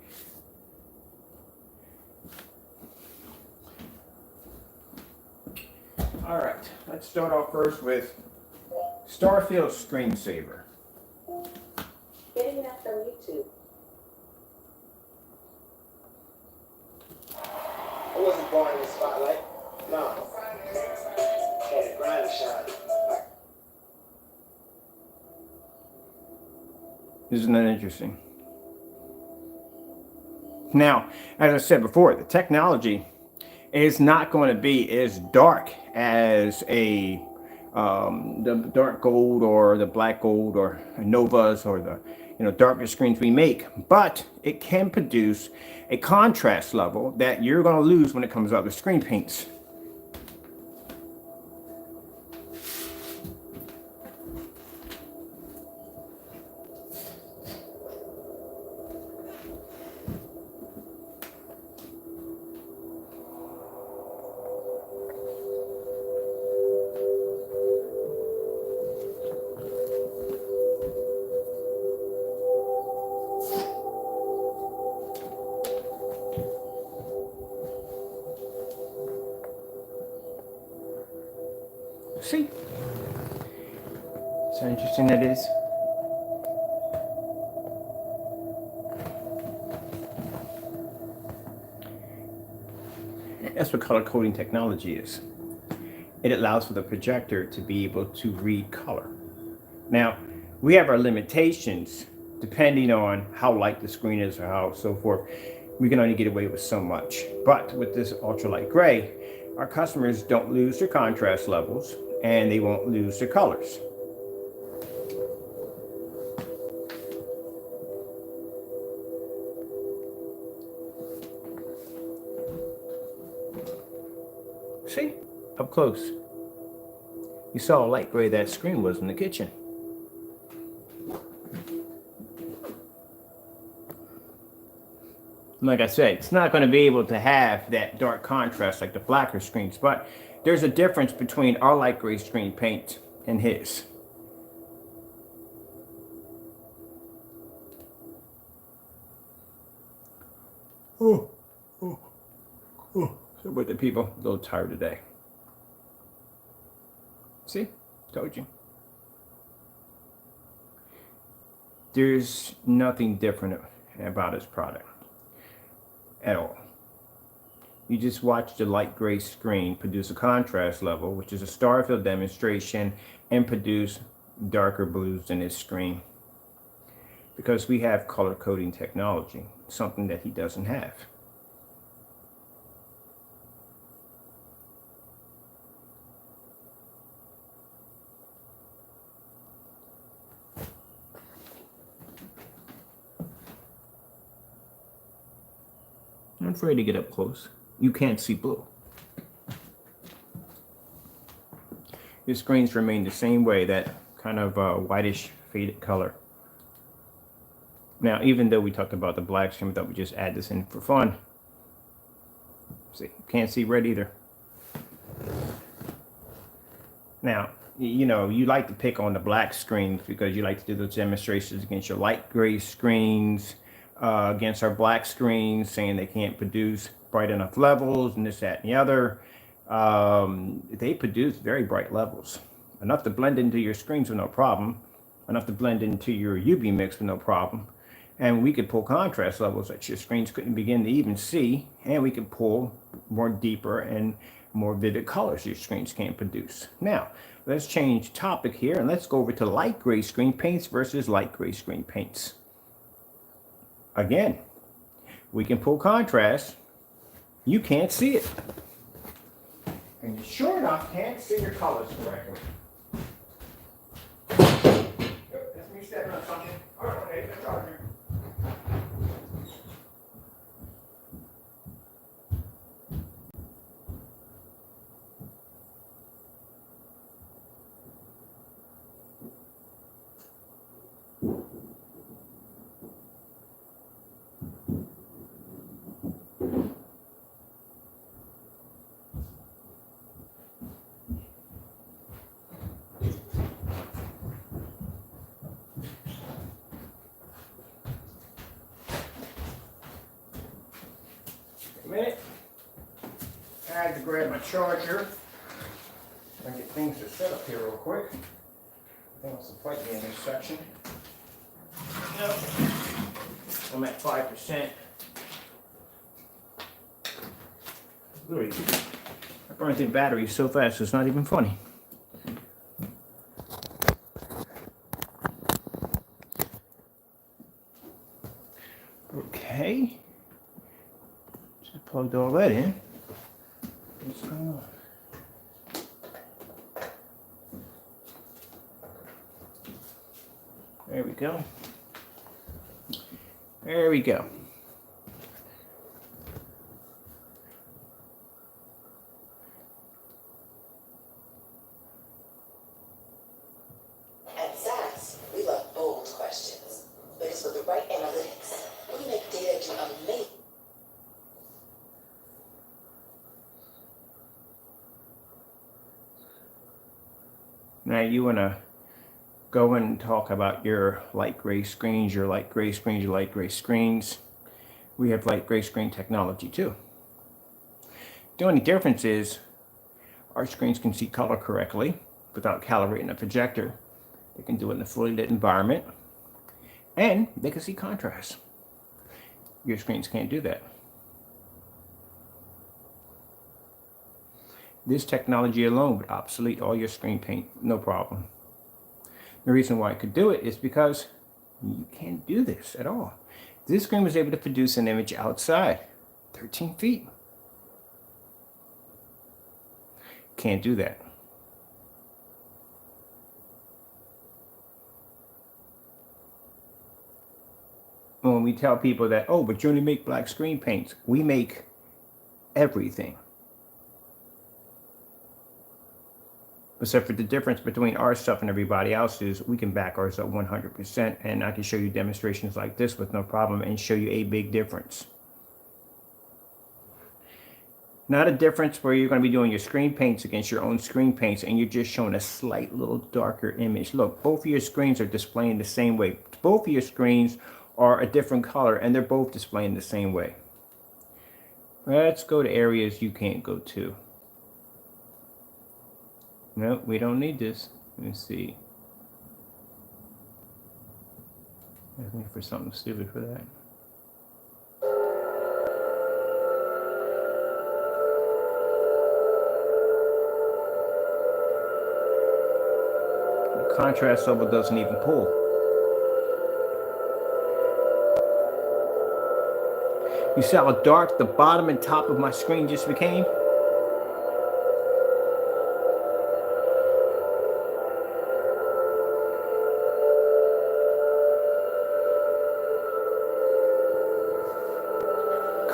All right, let's start off first with Starfield Screensaver. Getting that from YouTube. I wasn't born in the spotlight. No. Had a grind to shine. Isn't that interesting? Now, as I said before, the technology is not going to be as dark as the dark gold or the black gold or Novas or the darker screens we make, but it can produce a contrast level that you're going to lose when it comes out of the screen paints. See? So interesting that is. That's what color coding technology is. It allows for the projector to be able to read color. Now, we have our limitations depending on how light the screen is or how so forth. We can only get away with so much. But with this ultralight gray, our customers don't lose their contrast levels and they won't lose their colors. See? Up close. You saw how light gray that screen was in the kitchen. Like I said, it's not going to be able to have that dark contrast like the blacker screens, but there's a difference between our light gray screen paint and his. Oh, So with the people, a little tired today. See? Told you. There's nothing different about this product at all. You just watch the light gray screen produce a contrast level, which is a star field demonstration, and produce darker blues than his screen. Because we have color coding technology, something that he doesn't have. I'm afraid to get up close. You can't see blue. Your screens remain the same way, that kind of whitish faded color. Now, even though we talked about the black screen, I thought we'd just add this in for fun. See, can't see red either. Now, you know, you like to pick on the black screens because you like to do those demonstrations against your light gray screens, against our black screens, saying they can't produce bright enough levels and this, that, and the other. They produce very bright levels, enough to blend into your screens with no problem, enough to blend into your UV mix with no problem. And we could pull contrast levels that your screens couldn't begin to even see, and we could pull more deeper and more vivid colors your screens can't produce. Now, let's change topic here and let's go over to light gray screen paints versus light gray screen paints. Again, we can pull contrast. You can't see it. And you sure enough can't see your colors correctly. That's me stepping on something. All right, okay, that's all right. A minute. I had to grab my charger and get things to set up here real quick. Nothing else to fight me in this section. Yep. I'm at 5%. Really, I burned through batteries so fast it's not even funny. Okay. Just plugged all that in. What's going on? There we go. There we go. At SAS, we love bold questions. Because with the right analytics, we make data do amazing. Now you want to go and talk about your light gray screens, your light gray screens, your light gray screens. We have light gray screen technology too. The only difference is our screens can see color correctly without calibrating a projector. They can do it in a fully lit environment, and they can see contrast. Your screens can't do that. This technology alone would obsolete all your screen paint, no problem. The reason why I could do it is because you can't do this at all. This screen was able to produce an image outside, 13 feet. Can't do that. When we tell people that, oh, but you only make black screen paints, we make everything. Except for the difference between our stuff and everybody else's, we can back ours up 100%, and I can show you demonstrations like this with no problem and show you a big difference. Not a difference where you're going to be doing your screen paints against your own screen paints and you're just showing a slight little darker image. Look, both of your screens are displaying the same way. Both of your screens are a different color and they're both displaying the same way. Let's go to areas you can't go to. No, we don't need this. Let's see. Looking for something stupid for that. The contrast level doesn't even pull. You see how dark the bottom and top of my screen just became?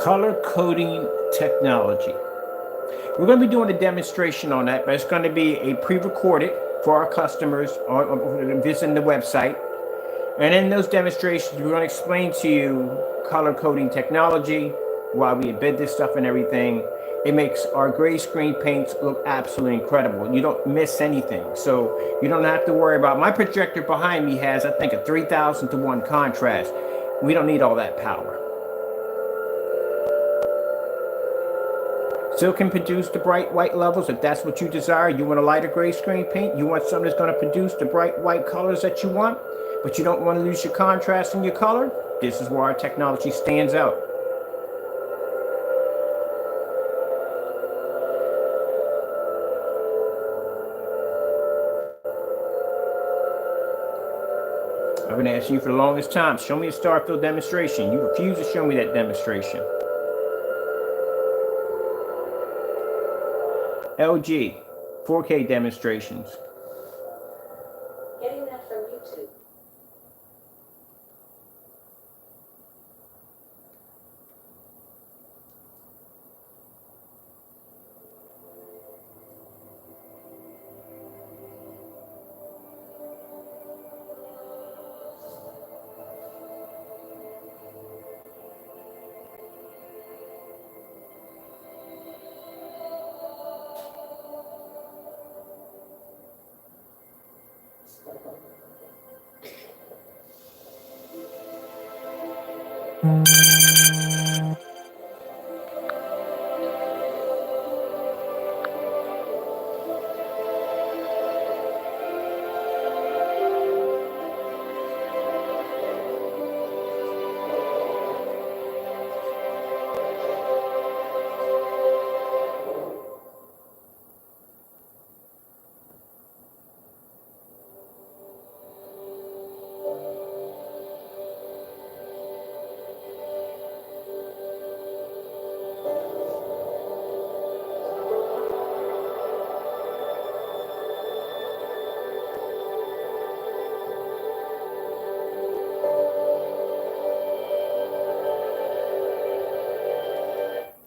Color coding technology. We're going to be doing a demonstration on that, but it's going to be a pre-recorded for our customers visiting the website. And in those demonstrations, we're going to explain to you color coding technology, why we embed this stuff and everything. It makes our gray screen paints look absolutely incredible. You don't miss anything. So you don't have to worry about, my projector behind me has, I think, a 3,000 to 1 contrast. We don't need all that power. Still can produce the bright white levels if that's what you desire. You want a lighter gray screen paint, you want something that's going to produce the bright white colors that you want, but you don't want to lose your contrast in your color. This is where our technology stands out. I've been asking you for the longest time, show me a Starfield demonstration. You refuse to show me that demonstration. LG, 4K demonstrations. Getting that from YouTube.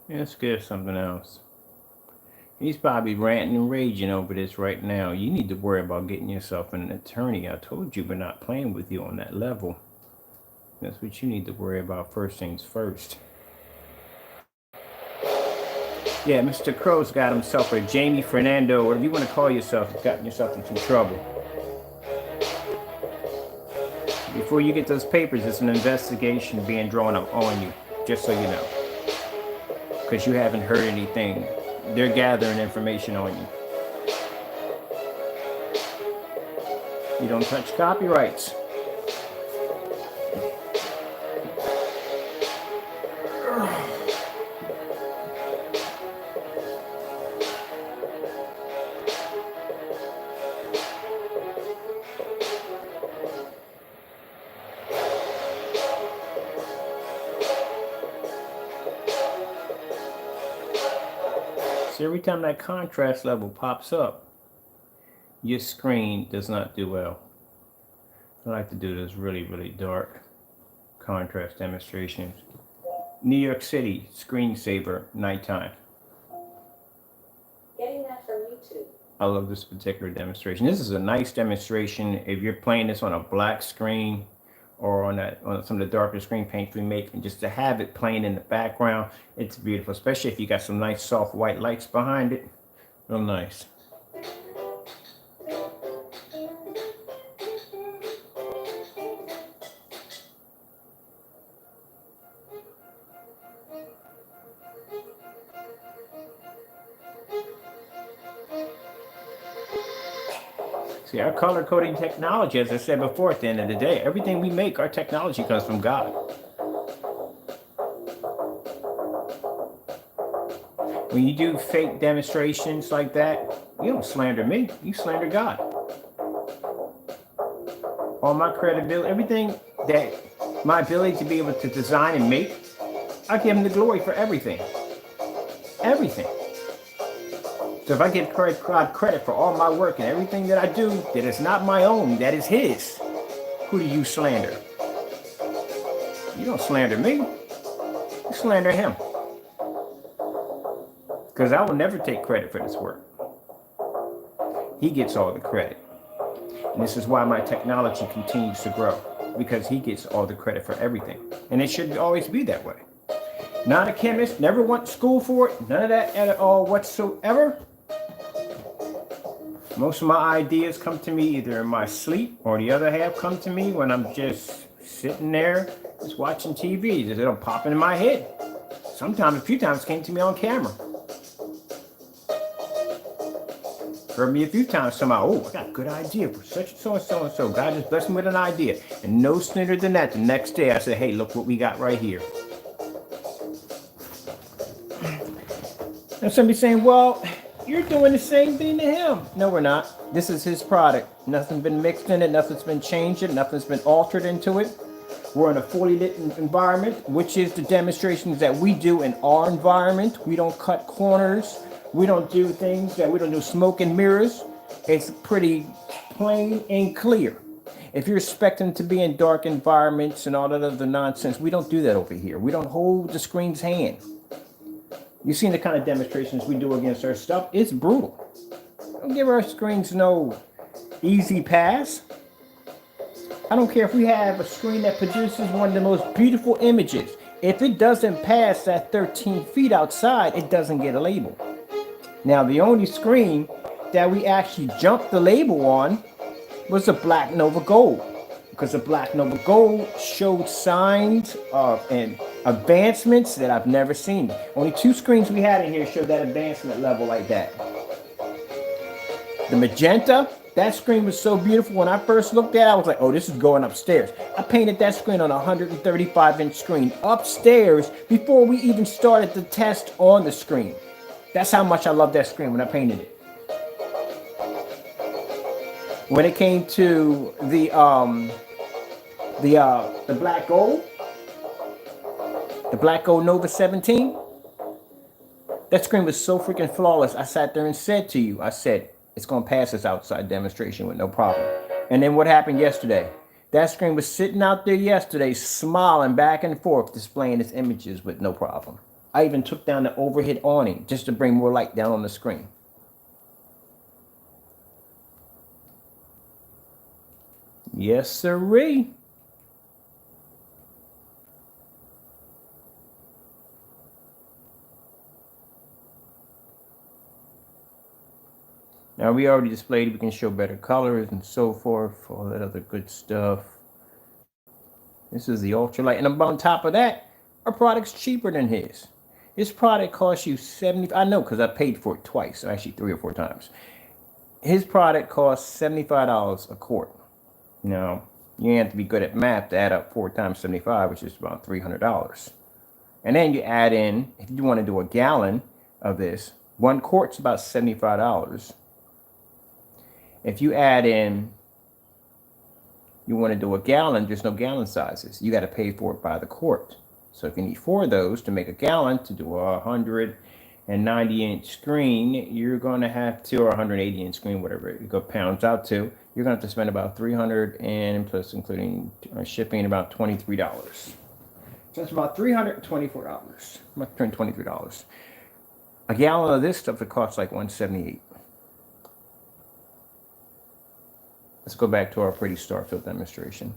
Let's get something else. He's probably ranting and raging over this right now. You need to worry about getting yourself an attorney. I told you we're not playing with you on that level. That's what you need to worry about first things first. Yeah, Mr. Crow's got himself, or Jamie Fernando, whatever you want to call yourself, has gotten yourself into trouble. Before you get those papers, it's an investigation being drawn up on you, just so you know. Because you haven't heard anything. They're gathering information on you. You don't touch copyrights. So every time that contrast level pops up, your screen does not do well. I like to do those really, really dark contrast demonstrations. New York City screensaver nighttime. Getting that from YouTube. I love this particular demonstration. This is a nice demonstration if you're playing this on a black screen or on some of the darker screen paints we make, and just to have it playing in the background, it's beautiful, especially if you got some nice soft white lights behind it. Real nice. See, our color coding technology, as I said before, at the end of the day, everything we make, our technology comes from God. When you do fake demonstrations like that, you don't slander me, you slander God. All my credibility, everything that my ability to be able to design and make, I give him the glory for everything. Everything. So if I give God credit for all my work and everything that I do that is not my own, that is his, who do you slander? You don't slander me. You slander him. Because I will never take credit for this work. He gets all the credit. And this is why my technology continues to grow. Because he gets all the credit for everything. And it should always be that way. Not a chemist, never went to school for it, none of that at all whatsoever. Most of my ideas come to me either in my sleep or the other half come to me when I'm just sitting there, just watching TV. It'll pop into my head. Sometimes, a few times, came to me on camera. Heard me a few times, somehow, oh, I got a good idea for such and so and so and so. God just blessed me with an idea. And no sooner than that, the next day I said, hey, look what we got right here. And somebody saying, well, you're doing the same thing to him. No, we're not. This is his product. Nothing's been mixed in it. Nothing's been changed in it. Nothing's been altered into it. We're in a fully lit environment, which is the demonstrations that we do in our environment. We don't cut corners. We don't do things that we don't do smoke and mirrors. It's pretty plain and clear. If you're expecting to be in dark environments and all that other nonsense, we don't do that over here. We don't hold the screen's hand. You've seen the kind of demonstrations we do against our stuff. It's brutal. Don't give our screens no easy pass. I don't care if we have a screen that produces one of the most beautiful images. If it doesn't pass that 13 feet outside, it doesn't get a label. Now, the only screen that we actually jumped the label on was the Black Nova Gold. Because the Black Nova Gold showed signs of and advancements that I've never seen. Only 2 screens we had in here showed that advancement level like that. The magenta, that screen was so beautiful. When I first looked at it, I was like, oh, this is going upstairs. I painted that screen on a 135-inch screen upstairs before we even started the test on the screen. That's how much I love that screen when I painted it. When it came to the Black Gold, the Black Gold Nova 17, that screen was so freaking flawless. I sat there and said to you, I said, it's going to pass this outside demonstration with no problem. And then what happened yesterday? That screen was sitting out there yesterday, smiling back and forth, displaying its images with no problem. I even took down the overhead awning just to bring more light down on the screen. Yes, sirree. Now we already displayed we can show better colors and so forth, all that other good stuff. This is the ultralight, and on top of that, our product's cheaper than his. His product costs you $70. I know because I paid for it twice, actually 3 or 4 times. His product costs $75 a quart. Now you have to be good at math to add up 4 times 75, which is about $300. And then you add in, if you want to do a gallon of this, 1 quart's about $75. If you add in, you want to do a gallon, there's no gallon sizes. You got to pay for it by the quart. So if you need 4 of those to make a gallon, to do a 190-inch screen, you're going to have to, or 180-inch screen, whatever it pounds out to, you're going to have to spend about $300 and plus including shipping about $23. So that's about $324. About $23. A gallon of this stuff, it costs like $178. Let's go back to our pretty Starfield demonstration.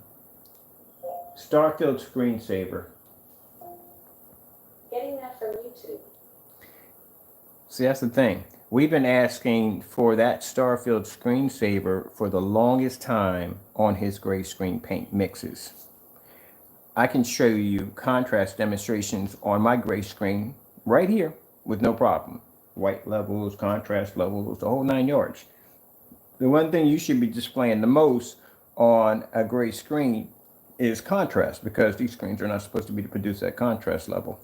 Starfield screensaver. Getting that from YouTube. See, that's the thing. We've been asking for that Starfield screensaver for the longest time on his gray screen paint mixes. I can show you contrast demonstrations on my gray screen right here with no problem. White levels, contrast levels, the whole 9 yards. The one thing you should be displaying the most on a gray screen is contrast, because these screens are not supposed to be to produce that contrast level.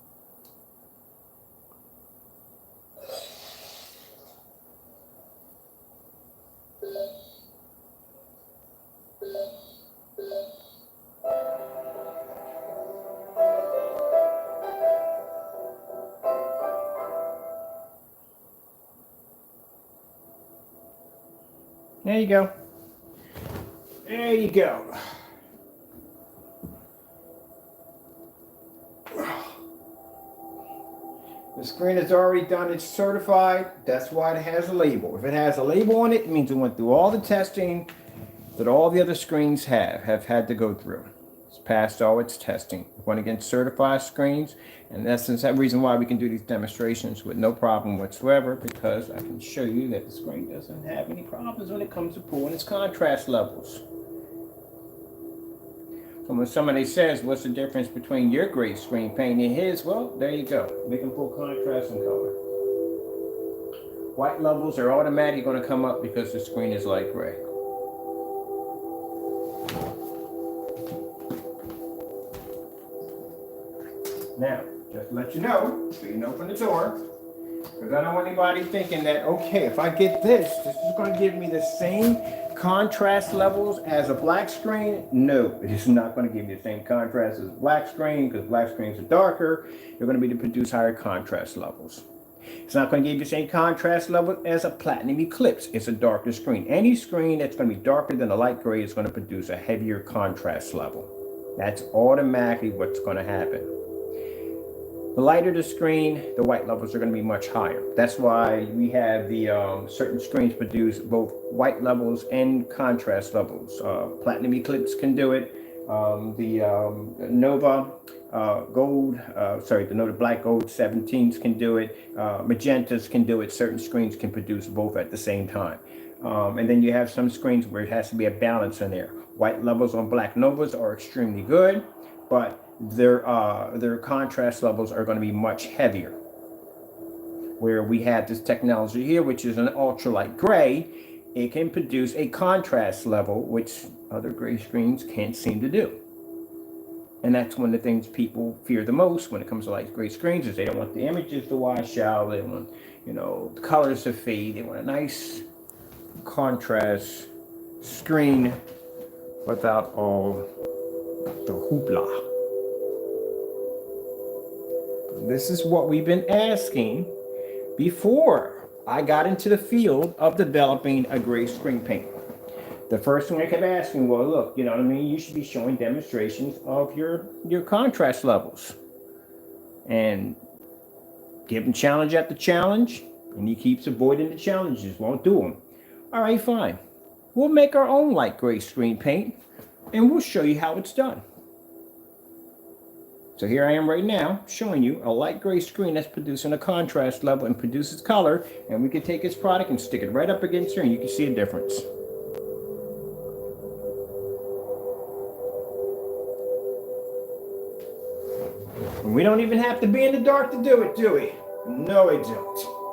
There you go. There you go. The screen is already done. It's certified. That's why it has a label. If it has a label on it, it means it went through all the testing that all the other screens have had to go through. It's passed all its testing. It went against certified screens, and that's the reason why we can do these demonstrations with no problem whatsoever, because I can show you that the screen doesn't have any problems when it comes to pulling its contrast levels. So when somebody says, what's the difference between your gray screen paint and his? Well, there you go. We can pull contrast and color. White levels are automatically going to come up because the screen is light gray. Now, just to let you know, so you can open the door, because I don't want anybody thinking that, okay, if I get this is going to give me the same contrast levels as a black screen. No, it is not going to give you the same contrast as a black screen, because black screens are darker. They're going to be to produce higher contrast levels. It's not going to give you the same contrast level as a Platinum Eclipse. It's a darker screen. Any screen that's going to be darker than a light gray is going to produce a heavier contrast level. That's automatically what's going to happen. The lighter the screen, the white levels are going to be much higher. That's why we have the certain screens produce both white levels and contrast levels. Platinum Eclipse can do it. The Nova Gold, the Nova Black Gold 17s can do it. Magentas can do it. Certain screens can produce both at the same time. And then you have some screens where it has to be a balance in there. White levels on Black Novas are extremely good, but their contrast levels are going to be much heavier. Where we have this technology here, which is an ultralight gray, it can produce a contrast level which other gray screens can't seem to do. And that's one of the things people fear the most when it comes to light gray screens, is they don't want the images to wash out, they want, the colors to fade, they want a nice contrast screen without all the hoopla. This is what we've been asking before I got into the field of developing a gray screen paint. The first thing I kept asking, well, look, you should be showing demonstrations of your contrast levels. And give him challenge after challenge, and he keeps avoiding the challenges, won't do them. All right, fine. We'll make our own light gray screen paint, and we'll show you how it's done. So here I am right now showing you a light gray screen that's producing a contrast level and produces color, and we can take this product and stick it right up against here and you can see a difference. And we don't even have to be in the dark to do it, do we? No, we don't.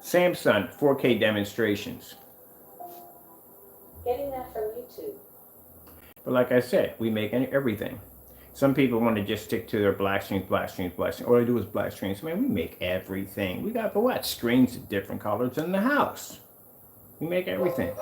Samsung 4K demonstrations. Getting that from YouTube. But like I said, we make everything. Some people want to just stick to their black screens, black screens, black screens. All they do is black screens. Man, we make everything. We got, screens of different colors in the house. We make everything.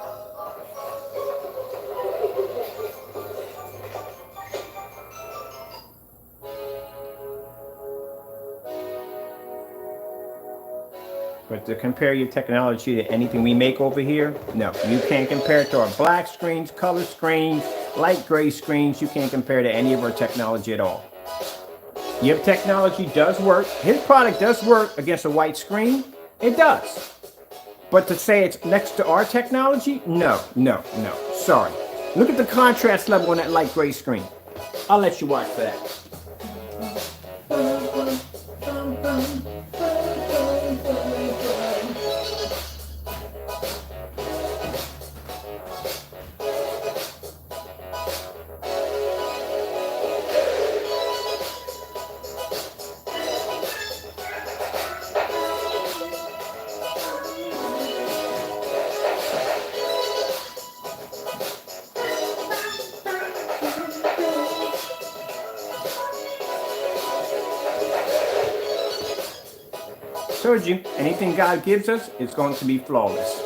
But to compare your technology to anything we make over here, no. You can't compare it to our black screens, color screens, light gray screens. You can't compare to any of our technology at all. Your technology does work. His product does work against a white screen. It does. But to say it's next to our technology, no. Sorry. Look at the contrast level on that light gray screen. I'll let you watch that. Told you, anything God gives us is going to be flawless.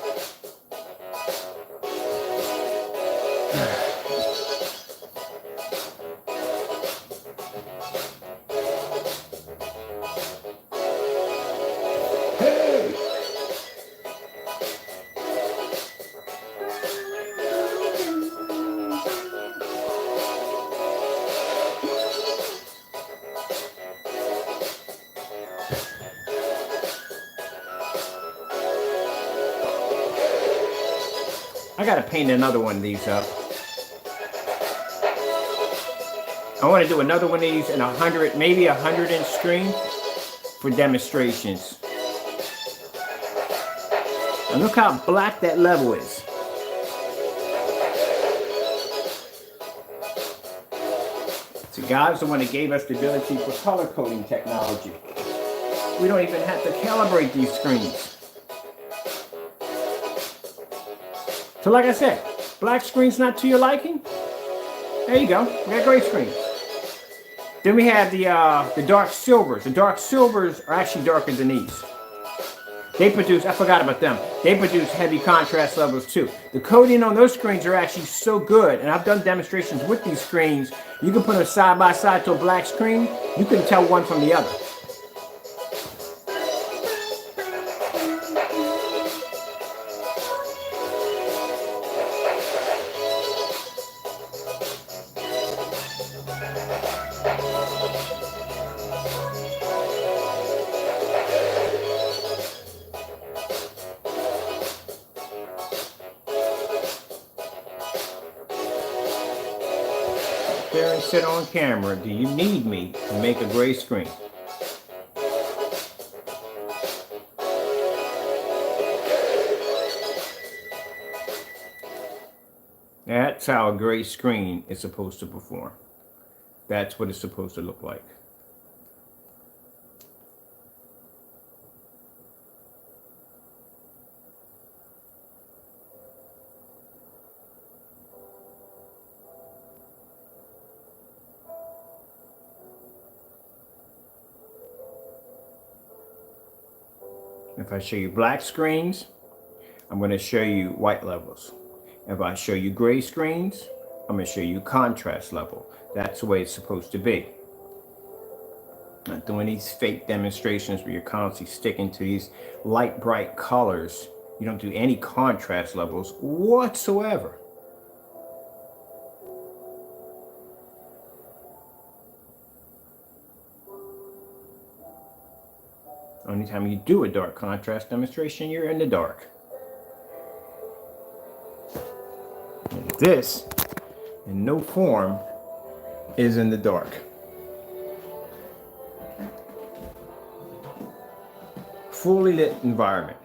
I gotta paint another one of these up. I want to do another one of these in 100, maybe 100-inch screen for demonstrations. And look how black that level is. So God's the one that gave us the ability for color coding technology. We don't even have to calibrate these screens. So like I said, black screen's not to your liking? There you go. We got gray screens. Then we have the dark silvers. The dark silvers are actually darker than these. They produce, I forgot about them. They produce heavy contrast levels too. The coding on those screens are actually so good, and I've done demonstrations with these screens. You can put them side by side to a black screen. You can tell one from the other. There and sit on camera. Do you need me to make a gray screen? That's how a gray screen is supposed to perform. That's what it's supposed to look like. If I show you black screens, I'm going to show you white levels. If I show you gray screens, I'm going to show you contrast level. That's the way it's supposed to be. Not doing these fake demonstrations where you're constantly sticking to these light, bright colors. You don't do any contrast levels whatsoever. Only time you do a dark contrast demonstration, you're in the dark. And this, in no form, is in the dark. Fully lit environment.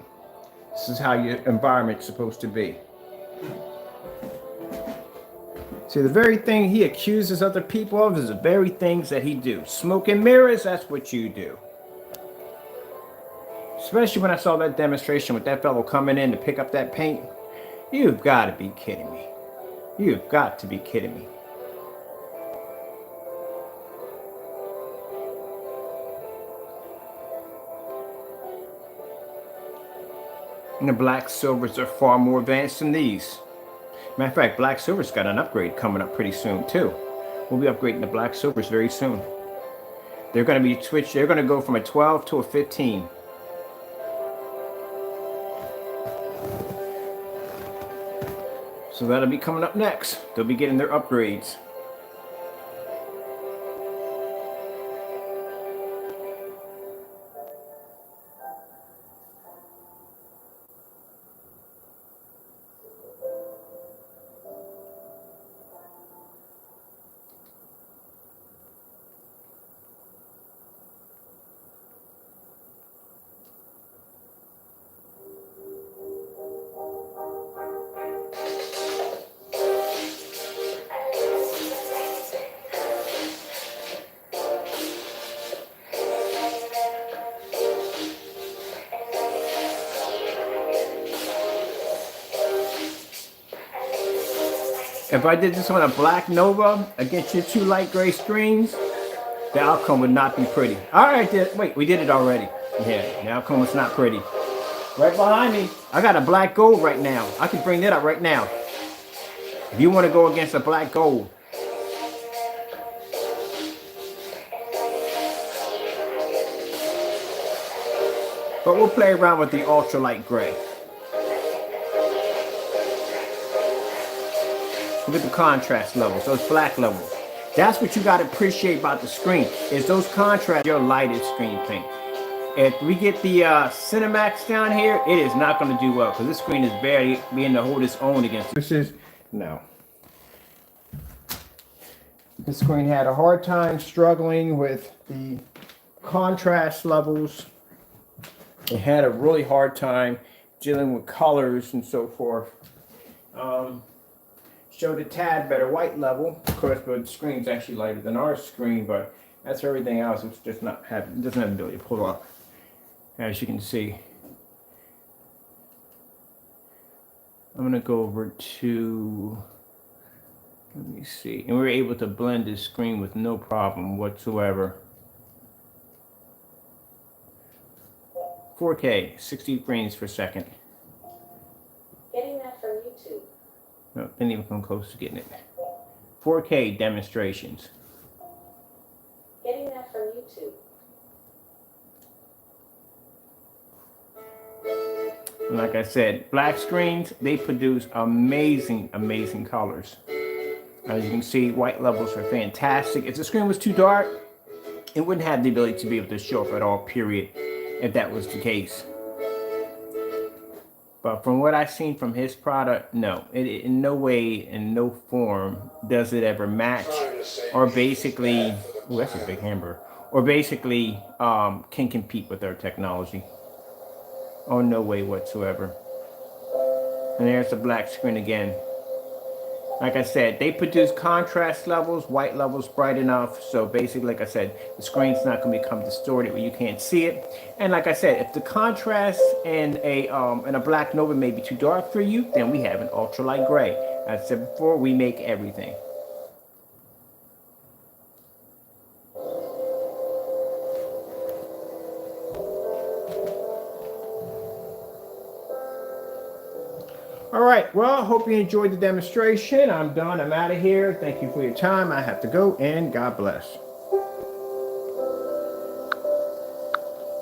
This is how your environment's supposed to be. See, the very thing he accuses other people of is the very things that he do. Smoke and mirrors, that's what you do. Especially when I saw that demonstration with that fellow coming in to pick up that paint. You've got to be kidding me. You've got to be kidding me. And the black silvers are far more advanced than these. Matter of fact, black silver's got an upgrade coming up pretty soon too. We'll be upgrading the black silvers very soon. They're going to be switched. They're going to go from a 12 to a 15. So that'll be coming up next. They'll be getting their upgrades. If I did this on a black Nova against your two light gray screens, the outcome would not be pretty. All right, wait, we did it already. Yeah, now come it's not pretty. Right behind me, I got a black gold right now. I can bring that up right now. If you want to go against a black gold. But we'll play around with the ultralight gray. Look at the contrast levels, those black levels. That's what you got to appreciate about the screen, is those contrast, your lightest screen paint. If we get the Cinemax down here, it is not going to do well because this screen is barely being to hold its own against it. This is, no. This screen had a hard time struggling with the contrast levels. It had a really hard time dealing with colors and so forth. Showed a tad better white level, of course, but the screen's actually lighter than our screen, but that's everything else. It's just not having, it doesn't have the ability to pull off, as you can see. I'm gonna go over to, let me see, and we were able to blend this screen with no problem whatsoever. 4K, 60 frames per second. Getting that from YouTube. No, didn't even come close to getting it. 4K demonstrations. Getting that from YouTube. And like I said, black screens, they produce amazing, amazing colors. As you can see, white levels are fantastic. If the screen was too dark, it wouldn't have the ability to be able to show up at all, period, if that was the case. But from what I've seen from his product, no, it in no way, in no form does it ever match, or basically, oh, that's a big hamburger, or basically can compete with our technology. Oh, no way whatsoever. And there's the black screen again. Like I said, they produce contrast levels, white levels bright enough. So basically, like I said, the screen's not going to become distorted where you can't see it. And like I said, if the contrast and a black Nova may be too dark for you, then we have an ultralight gray. As I said before, we make everything. All right, well, I hope you enjoyed the demonstration. I'm done. I'm out of here. Thank you for your time. I have to go, and God bless.